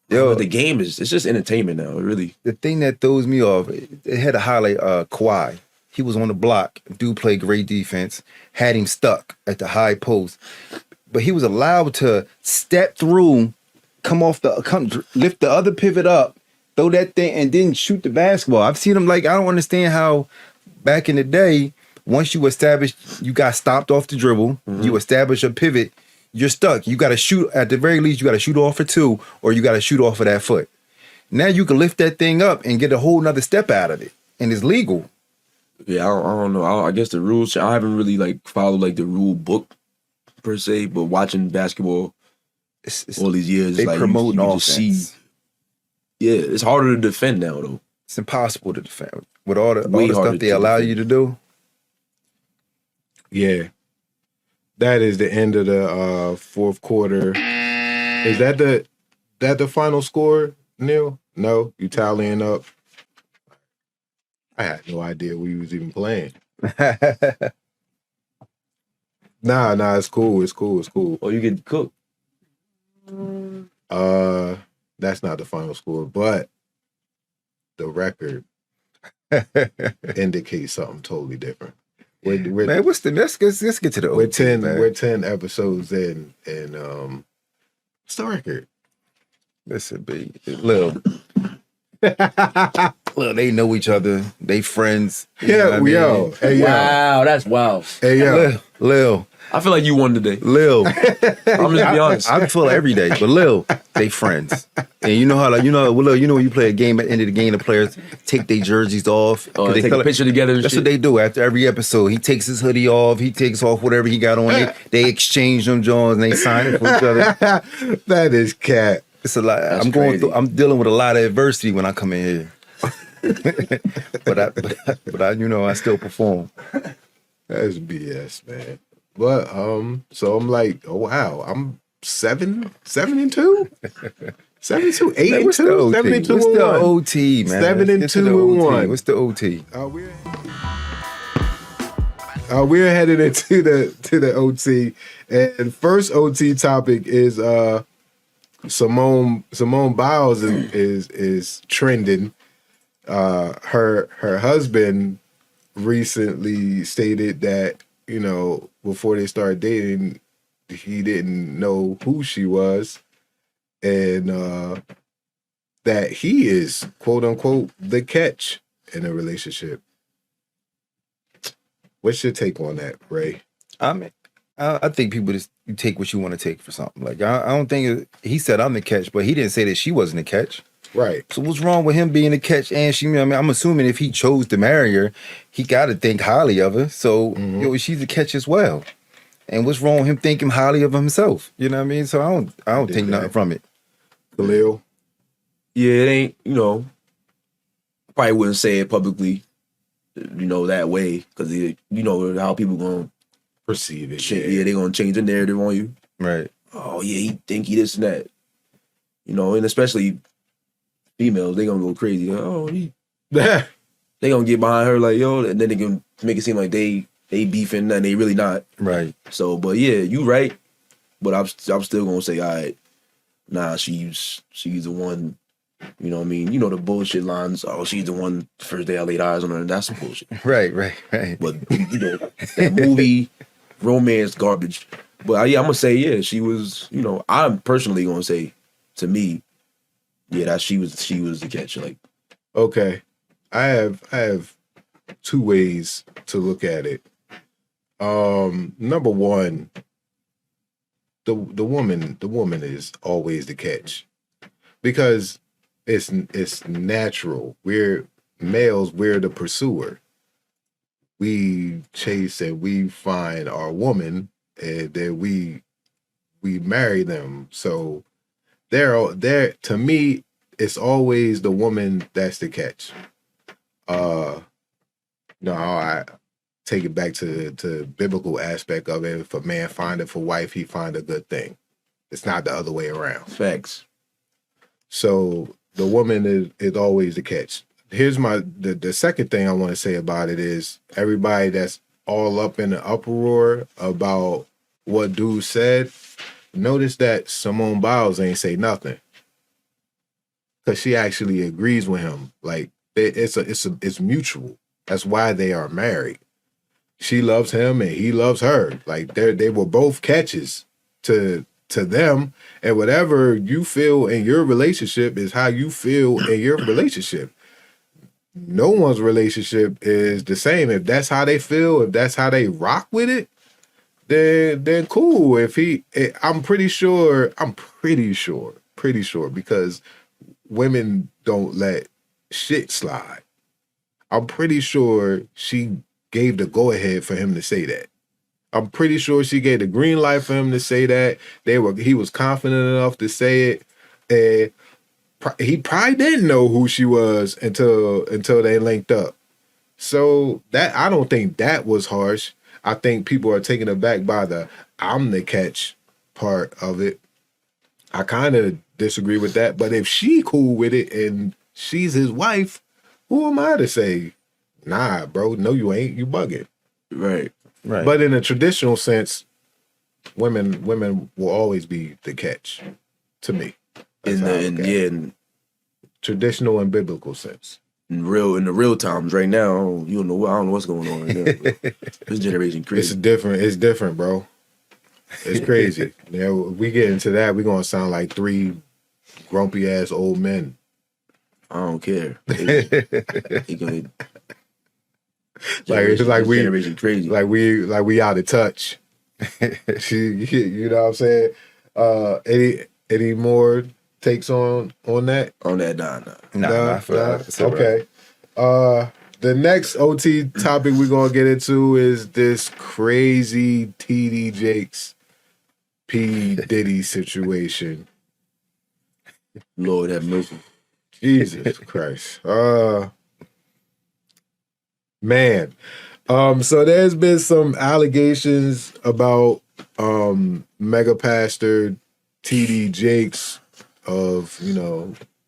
S7: yo, the game it's just entertainment now. Really,
S6: the thing that throws me off, it had to highlight Kawhi. He was on the block. Dude played great defense. Had him stuck at the high post, but he was allowed to step through, lift the other pivot up, throw that thing, and then shoot the basketball. I've seen him like I don't understand how back in the day. Once you got stopped off the dribble, you establish a pivot, you're stuck. You got to shoot, at the very least, you got to shoot off for 2, or you got to shoot off of that foot. Now you can lift that thing up and get a whole nother step out of it, and it's legal.
S7: Yeah, I don't know. I guess the rules, I haven't really like followed like the rule book per se, but watching basketball all these years,
S6: they
S7: like
S6: promote
S7: you
S6: offense.
S7: just see. Yeah, it's harder to defend now though.
S6: It's impossible to defend with all the stuff they allow you to do.
S4: Yeah. That is the end of the fourth quarter. Is that the final score, Neil? No? You tallying up? I had no idea we was even playing. Nah, it's cool. It's cool.
S7: Or you get cooked.
S4: That's not the final score, but the record indicates something totally different.
S6: Man, let's get to the OT,
S4: we're 10 episodes in, and what's the record?
S6: Listen, B, Lil, they know each other. They friends.
S4: Yeah, we are. Hey, yo.
S7: Wow, that's wild.
S4: Hey, yo.
S6: Lil.
S7: I feel like you won today.
S6: Lil.
S7: I'm just be honest.
S6: I feel every day, but Lil, they friends. And you know how, like, Lil, when you play a game, at the end of the game, the players take their jerseys off.
S7: They take a picture together and
S6: that's
S7: shit.
S6: what they do after every episode. He takes his hoodie off. He takes off whatever he got on. They exchange them Jones and they sign it for each other.
S4: That is cat.
S6: It's a lot.
S7: That's
S6: I'm
S7: crazy.
S6: I'm dealing with a lot of adversity when I come in here. but I still perform.
S4: That's BS, man. But so I'm like, oh wow, I'm 7-2, 7-2, 8-2, 7-2.
S6: What's the OT, man?
S4: 7-2-1.
S6: What's the OT?
S4: We're headed into the OT, and first OT topic is Simone Biles is trending. Her husband recently stated that before they started dating, he didn't know who she was, and that he is, quote unquote, the catch in a relationship. What's your take on that, Ray?
S6: I think people just you take what you want to take for something. Like I don't think he said I'm the catch, but he didn't say that she wasn't the catch.
S4: Right.
S6: So what's wrong with him being the catch and she? I mean, I'm assuming if he chose to marry her, he got to think highly of her. So she's the catch as well. And what's wrong with him thinking highly of himself? You know what I mean? So I don't take nothing from it.
S4: Kahlil?
S7: Yeah, it ain't, I probably wouldn't say it publicly, that way, because how people gonna
S4: perceive it.
S7: Yeah, they gonna change the narrative on you.
S6: Right.
S7: Oh yeah, he think he this and that. And especially females, they gonna go crazy. They gonna get behind her like, yo, and then they can make it seem like they beefing and they really not.
S6: Right.
S7: So, but yeah, you right. But I'm still gonna say, all right, nah, she's the one. You know what I mean? The bullshit lines. Oh, she's the one. First day I laid eyes on her. That's some bullshit.
S6: Right.
S7: But that movie romance garbage. But yeah, I'm gonna say she was. I'm personally gonna say to me, that she was the catch. Like,
S4: okay, I have two ways to look at it. Number one, the woman is always the catch because it's natural. We're males, we're the pursuer. We chase and we find our woman, and then we marry them. So they're to me, it's always the woman that's the catch. I take it back to the biblical aspect of it. If a man findeth a wife, he find a good thing. It's not the other way around.
S7: Facts.
S4: So the woman is always the catch. Here's the second thing I want to say about it is everybody that's all up in the uproar about what dude said, notice that Simone Biles ain't say nothing. Because she actually agrees with him. Like it's mutual. That's why they are married. She loves him and he loves her. Like they were both catches to them, and whatever you feel in your relationship is how you feel in your relationship. No one's relationship is the same. If that's how they feel, if that's how they rock with it, then cool. I'm pretty sure because women don't let shit slide. I'm pretty sure she gave the go-ahead for him to say that. I'm pretty sure she gave the green light for him to say that. He was confident enough to say it. And he probably didn't know who she was until they linked up. So that I don't think that was harsh. I think people are taken aback by the I'm the catch part of it. I kind of disagree with that. But if she cool with it and she's his wife, who am I to say, nah, bro, no, you ain't. You bugging.
S7: Right.
S4: But in a traditional sense, women will always be the catch to me.
S7: In
S4: traditional and biblical sense.
S7: In the real times right now, I don't know what's going on right now. This generation crazy.
S4: It's different, bro. It's crazy. If we get into that, we're gonna sound like three grumpy ass old men.
S7: I don't care.
S4: It's like we
S7: generation crazy.
S4: Like we out of touch. You know what I'm saying? Any more takes on that?
S7: On that,
S4: nah. Okay. The next OT topic we're gonna get into is this crazy tdjakes P Diddy situation.
S7: Lord have mercy.
S4: Jesus Christ. Man. So there's been some allegations about mega pastor tdjakes of,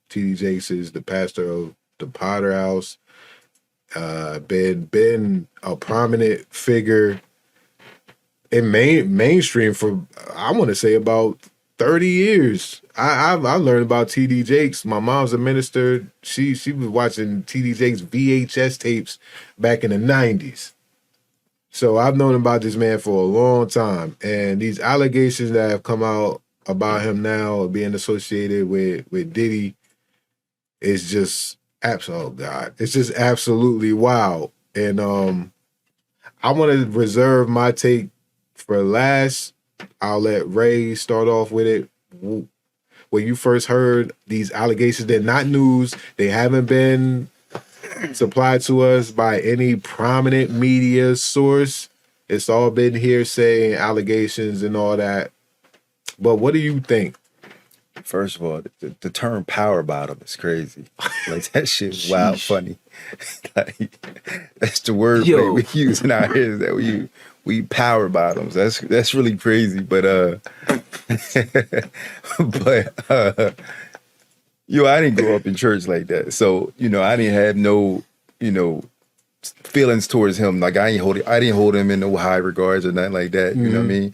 S4: tdjakes is the pastor of the Potter House. Been a prominent figure in mainstream for, I want to say, about 30 years. I learned about tdjakes. My mom's a minister. She was watching tdjakes VHS tapes back in the 90s. So I've known about this man for a long time, and these allegations that have come out about him now being associated with Diddy is just oh God, it's just absolutely wild. And I want to reserve my take for last. I'll let Ray start off with it. When you first heard these allegations, they're not news. They haven't been supplied to us by any prominent media source. It's all been hearsay and allegations and all that. But what do you think?
S6: First of all, the term power bottom is crazy. Like that shit's wild funny. Like that's the word we use in our ears that we power bottoms. That's really crazy. But I didn't grow up in church like that. So, I didn't have no, feelings towards him. Like I didn't hold him in no high regards or nothing like that. You know what I mean?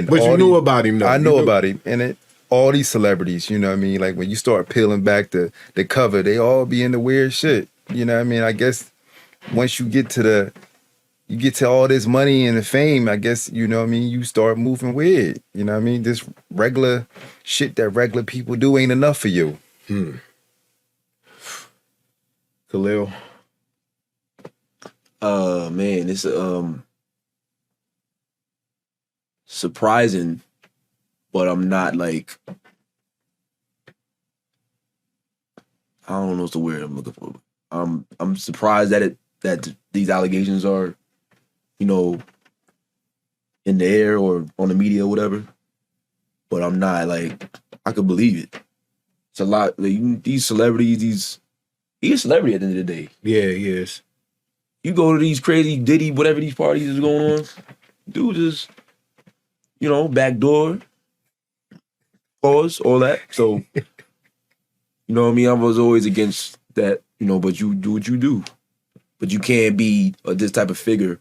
S4: But you knew about him though.
S6: I know about him. And all these celebrities, you know what I mean? Like when you start peeling back the cover, they all be into weird shit. You know what I mean? I guess once you get to all this money and the fame, I guess, you know what I mean, you start moving weird. You know what I mean? This regular shit that regular people do ain't enough for you.
S4: Kahlil?
S7: Man, it's surprising, but I'm not like, I don't know what's the word I'm looking for. I'm surprised that these allegations are, in the air or on the media or whatever. But I'm not like, I could believe it. It's a lot. Like, these celebrities, he's a celebrity at the end of the day.
S4: Yeah, he is.
S7: You go to these crazy Diddy, whatever these parties is going on, dude just, backdoor, pause, all that. So, you know what I mean? I was always against that, but you do what you do. But you can't be this type of figure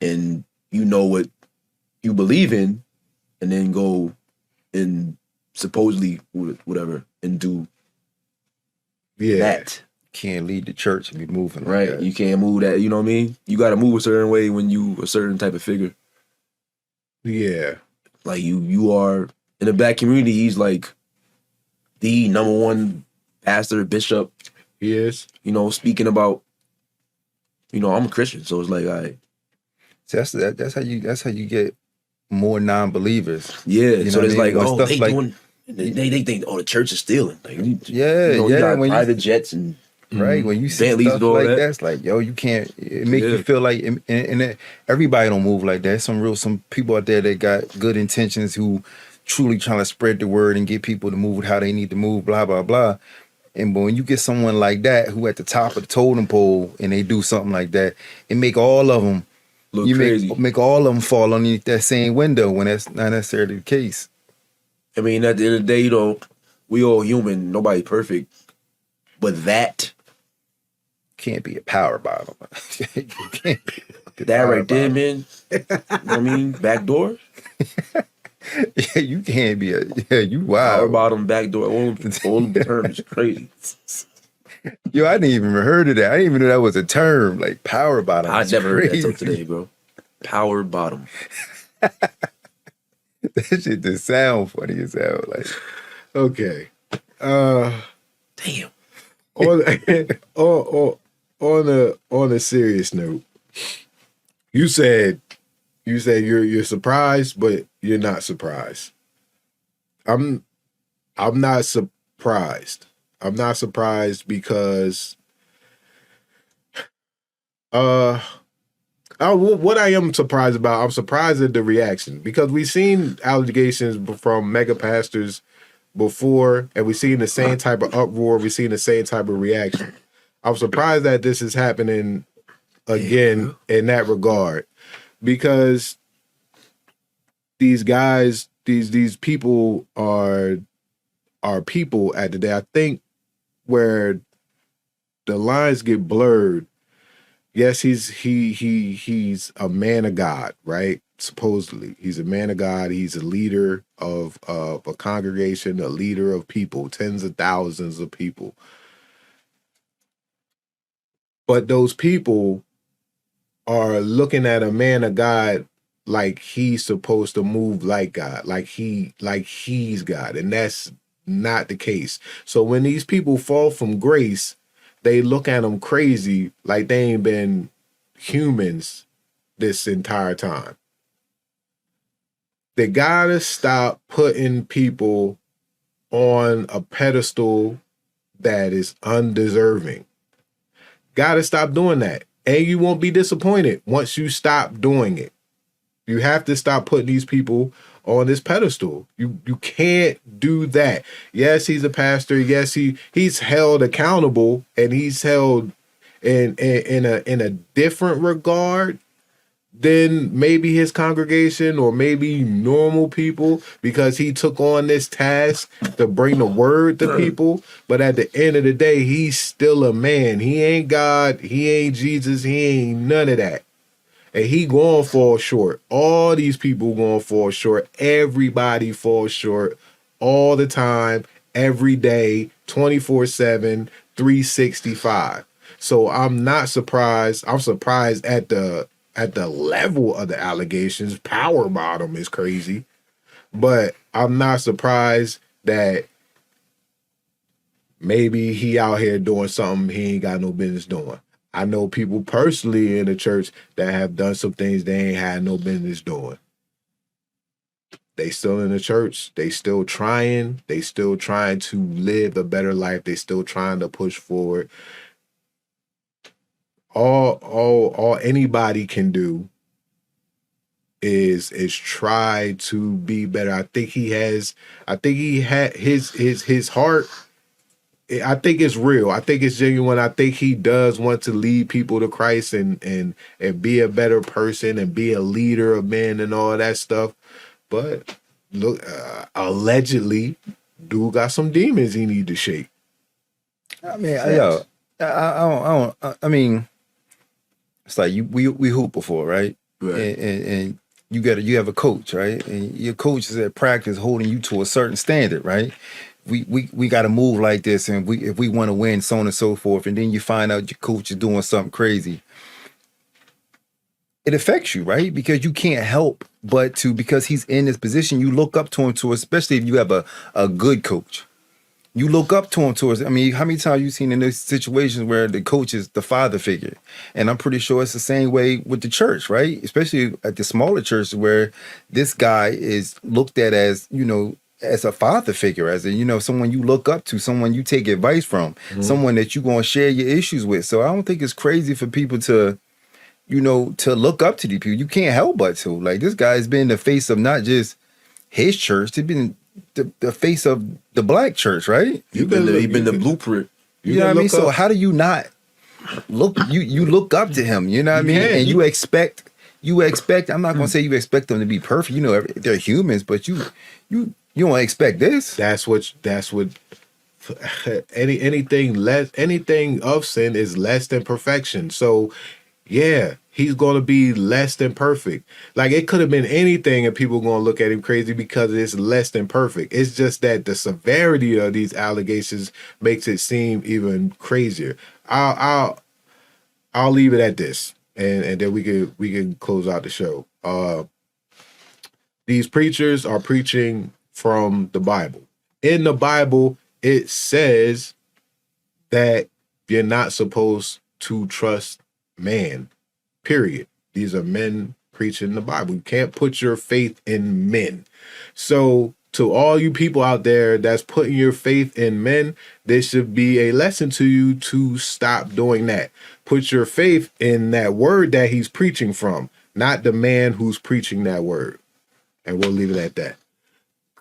S7: and you know what you believe in and then go and supposedly whatever and do that.
S6: Can't lead the church and be moving
S7: right.
S6: Like that.
S7: You can't move that. You know what I mean? You got to move a certain way when you a certain type of figure.
S4: Yeah.
S7: Like you are in the black community. He's like the number one pastor, bishop.
S4: He is.
S7: Speaking about. I'm a Christian, so it's like
S6: So that's how you get more non-believers.
S7: Yeah. So it's like,
S6: stuff
S7: they
S6: like,
S7: doing. They think the church is stealing. Like
S6: you
S7: got
S6: when
S7: private jets and.
S6: Right, when you see
S7: Bentleys
S6: stuff
S7: and all
S6: like
S7: that.
S6: that's like, yo, you can't. It makes you feel like, and everybody don't move like that. Some people out there that got good intentions who truly trying to spread the word and get people to move how they need to move. Blah blah blah. And when you get someone like that who at the top of the totem pole and they do something like that, it make all of them
S7: look crazy.
S6: Make all of them fall underneath that same window when that's not necessarily the case.
S7: I mean, at the end of the day, we all human. Nobody perfect, but that.
S6: Can't be a power bottom. You can't be
S7: that right there, man. You know what I mean? Back door?
S6: Yeah, you can't be you wild.
S7: Power bottom, back door, all the terms crazy.
S6: Yo, I didn't even heard of that. I didn't even know that was a term, like power bottom.
S7: I never heard that till today, bro. Power bottom.
S6: That shit just sound funny as hell. Like,
S4: okay.
S7: Damn.
S4: On a serious note, you said you're surprised, but you're not surprised. I'm not surprised. I'm not surprised because what I am surprised about, I'm surprised at the reaction because we've seen allegations from mega pastors before, and we've seen the same type of uproar, we've seen the same type of reaction. I'm surprised that this is happening again in that regard, because these guys, these people are people at the day. I think where the lines get blurred. Yes, he's a man of God, right? Supposedly, he's a man of God. He's a leader of a congregation, a leader of people, tens of thousands of people. But those people are looking at a man of God like he's supposed to move like God, like he's God, and that's not the case. So when these people fall from grace, they look at them crazy, like they ain't been humans this entire time. They gotta stop putting people on a pedestal that is undeserving. Gotta stop doing that. And you won't be disappointed once you stop doing it. You have to stop putting these people on this pedestal. You can't do that. Yes, he's a pastor. Yes, he's held accountable, and he's held in a different regard than maybe his congregation or maybe normal people, because he took on this task to bring the word to people. But at the end of the day, he's still a man. He ain't God. He ain't Jesus. He ain't none of that. And he gonna fall short. All these people gonna fall short. Everybody falls short all the time, every day, 24/7, 365. So I'm not surprised. I'm surprised at the level of the allegations. Power bottom is crazy. But I'm not surprised that maybe he out here doing something he ain't got no business doing. I know people personally in the church that have done some things they ain't had no business doing. They still in the church. They still trying. They still trying to live a better life. They still trying to push forward. All anybody can do is try to be better. I think he had his heart. I think it's real. I think it's genuine. I think he does want to lead people to Christ and be a better person and be a leader of men and all that stuff. But look, allegedly, dude got some demons he need to shake.
S6: I mean, I mean, it's like we hoop before, right?
S7: Right.
S6: And you have a coach, right? And your coach is at practice holding you to a certain standard, right? We got to move like this, and if we want to win, so on and so forth. And then you find out your coach is doing something crazy. It affects you, right? Because you can't help but to, because he's in this position, you look up to him, especially if you have a good coach. You look up to him I mean, how many times you seen in those situations where the coach is the father figure? And I'm pretty sure it's the same way with the church, right? Especially at the smaller churches where this guy is looked at as, as a father figure, as someone you look up to, someone you take advice from, someone that you're going to share your issues with. So I don't think it's crazy for people to look up to these people. You can't help but to. Like, this guy's been the face of not just his church, he's been the face of the black church, right?
S7: He's been the blueprint.
S6: You know what I mean? So how do you not look? You look up to him. You know what I mean? And you expect. I'm not gonna say you expect them to be perfect. They're humans, but you don't expect this.
S4: That's what anything of sin is less than perfection. So yeah, he's going to be less than perfect. Like, it could have been anything and people going to look at him crazy because it's less than perfect. It's just that the severity of these allegations makes it seem even crazier. I'll leave it at this, and then we can close out the show. These preachers are preaching from the Bible. In the Bible, it says that you're not supposed to trust man, period. These are men preaching the Bible. You can't put your faith in men. So to all you people out there that's putting your faith in men, this should be a lesson to you to stop doing that. Put your faith in that word that he's preaching from, not the man who's preaching that word. And we'll leave it at that.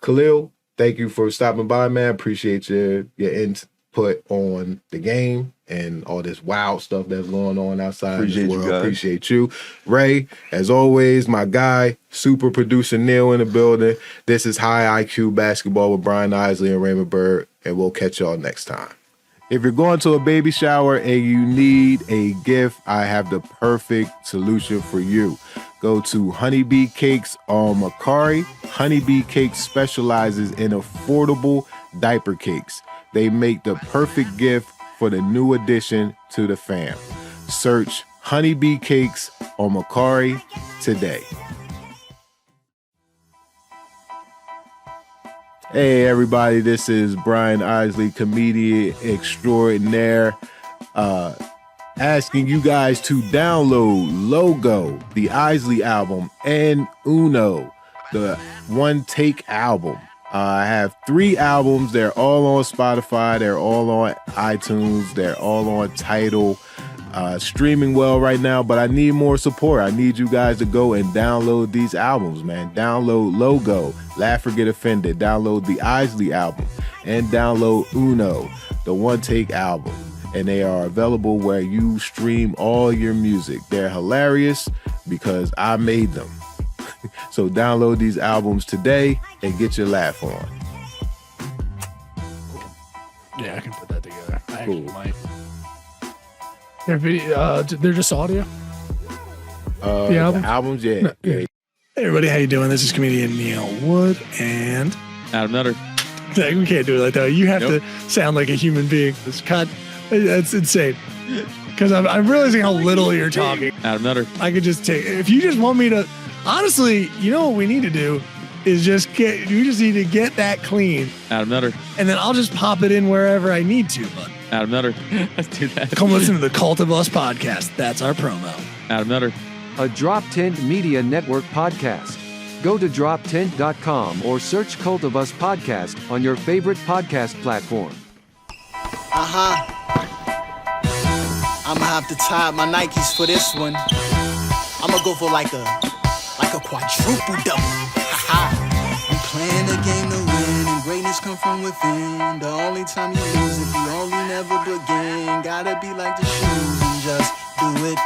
S4: Kahlil, thank you for stopping by, man. Appreciate your input on the game and all this wild stuff that's going on outside the world. Appreciate you. Ray, as always, my guy, super producer Neil in the building. This is High IQ Basketball with Brian Isley and Raymond Byrd, and we'll catch y'all next time. If you're going to a baby shower and you need a gift, I have the perfect solution for you. Go to Honeybee Cakes on Macari. Honeybee Cakes specializes in affordable diaper cakes. They make the perfect gift for the new addition to the fam. Search Honeybee Cakes on Macari today. Hey everybody, this is Brian Isley, comedian extraordinaire, asking you guys to download Logo, the Isley album, and Uno, the One Take album. I have 3 albums. They're all on Spotify. They're all on iTunes. They're all on Tidal. Streaming well right now, but I need more support. I need you guys to go and download these albums, man. Download Logo, Laugh or Get Offended. Download the Isley album and download Uno, the One Take album. And they are available where you stream all your music. They're hilarious because I made them. So download these albums today and get your laugh on.
S8: Yeah, I can put that together. I actually might. They're just audio? The albums?
S4: The albums, yeah.
S8: Hey everybody, how you doing? This is comedian Neil Wood and
S9: Adam Nutter.
S8: We can't do it like that. You have to sound like a human being. That's insane. Because I'm realizing how little you're talking.
S9: Adam Nutter.
S8: I could just take, if you just want me to, honestly, you know what we need to do is we just need to get that clean.
S9: Adam Nutter.
S8: And then I'll just pop it in wherever I need to, bud.
S9: Adam Nutter. Let's do that.
S8: Come listen to the Cult of Us podcast. That's our promo.
S9: Adam Nutter.
S10: A Drop Tent Media Network podcast. Go to droptent.com or search Cult of Us podcast on your favorite podcast platform.
S5: I'ma have to tie up my Nikes for this one. I'ma go for like a quadruple double. I'm playing the game to win, and greatness come from within. The only time you lose if you only never begin. Gotta be like the shoes and just do it.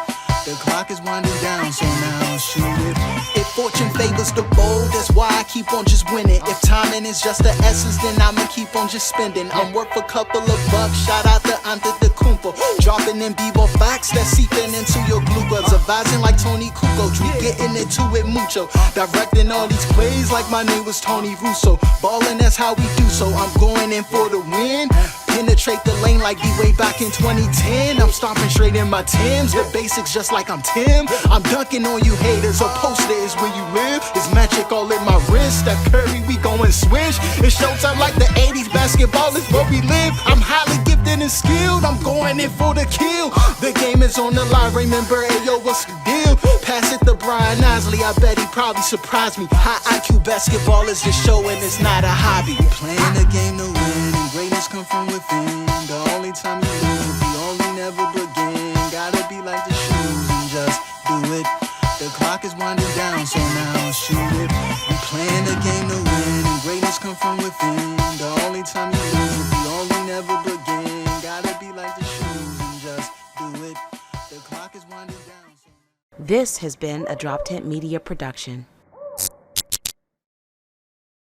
S5: The clock is winding down, so now shoot it. If fortune favors the bold, that's why I keep on just winning. If timing is just the essence, then I'ma keep on just spending. I'm worth a couple of bucks, shout out to Antetokounmpo. Dropping in B-ball facts that's seeping into your glue buds. Advising like Tony Kukoc, we getting into it mucho. Directing all these plays like my name was Tony Russo. Ballin', that's how we do, so I'm going in for the win. Penetrate the lane like we way back in 2010. I'm stomping straight in my Timbs. The basics just like I'm Tim. I'm dunking on you haters. A poster is where you live. It's magic all in my wrist. Steph Curry, we going swish. It's showtime like the 80s. Basketball is where we live. I'm highly gifted and skilled. I'm going in for the kill. The game is on the line. Raymond Byrd, yo, what's the deal? Pass it to Brian Isley. I bet he probably surprised me. High IQ basketball is just showing it's not a hobby. Playing the game to win, and greatness come from within. The only time you lose if you only never begin. Gotta be like the shoes and just do it. The clock is winding down, so now shoot it. We playing the game to win, and greatness come from within. The only time you lose if you only never begin. Gotta be like the shoes and just do it. The clock is winding down.
S1: This has been a Drop Tent Media production.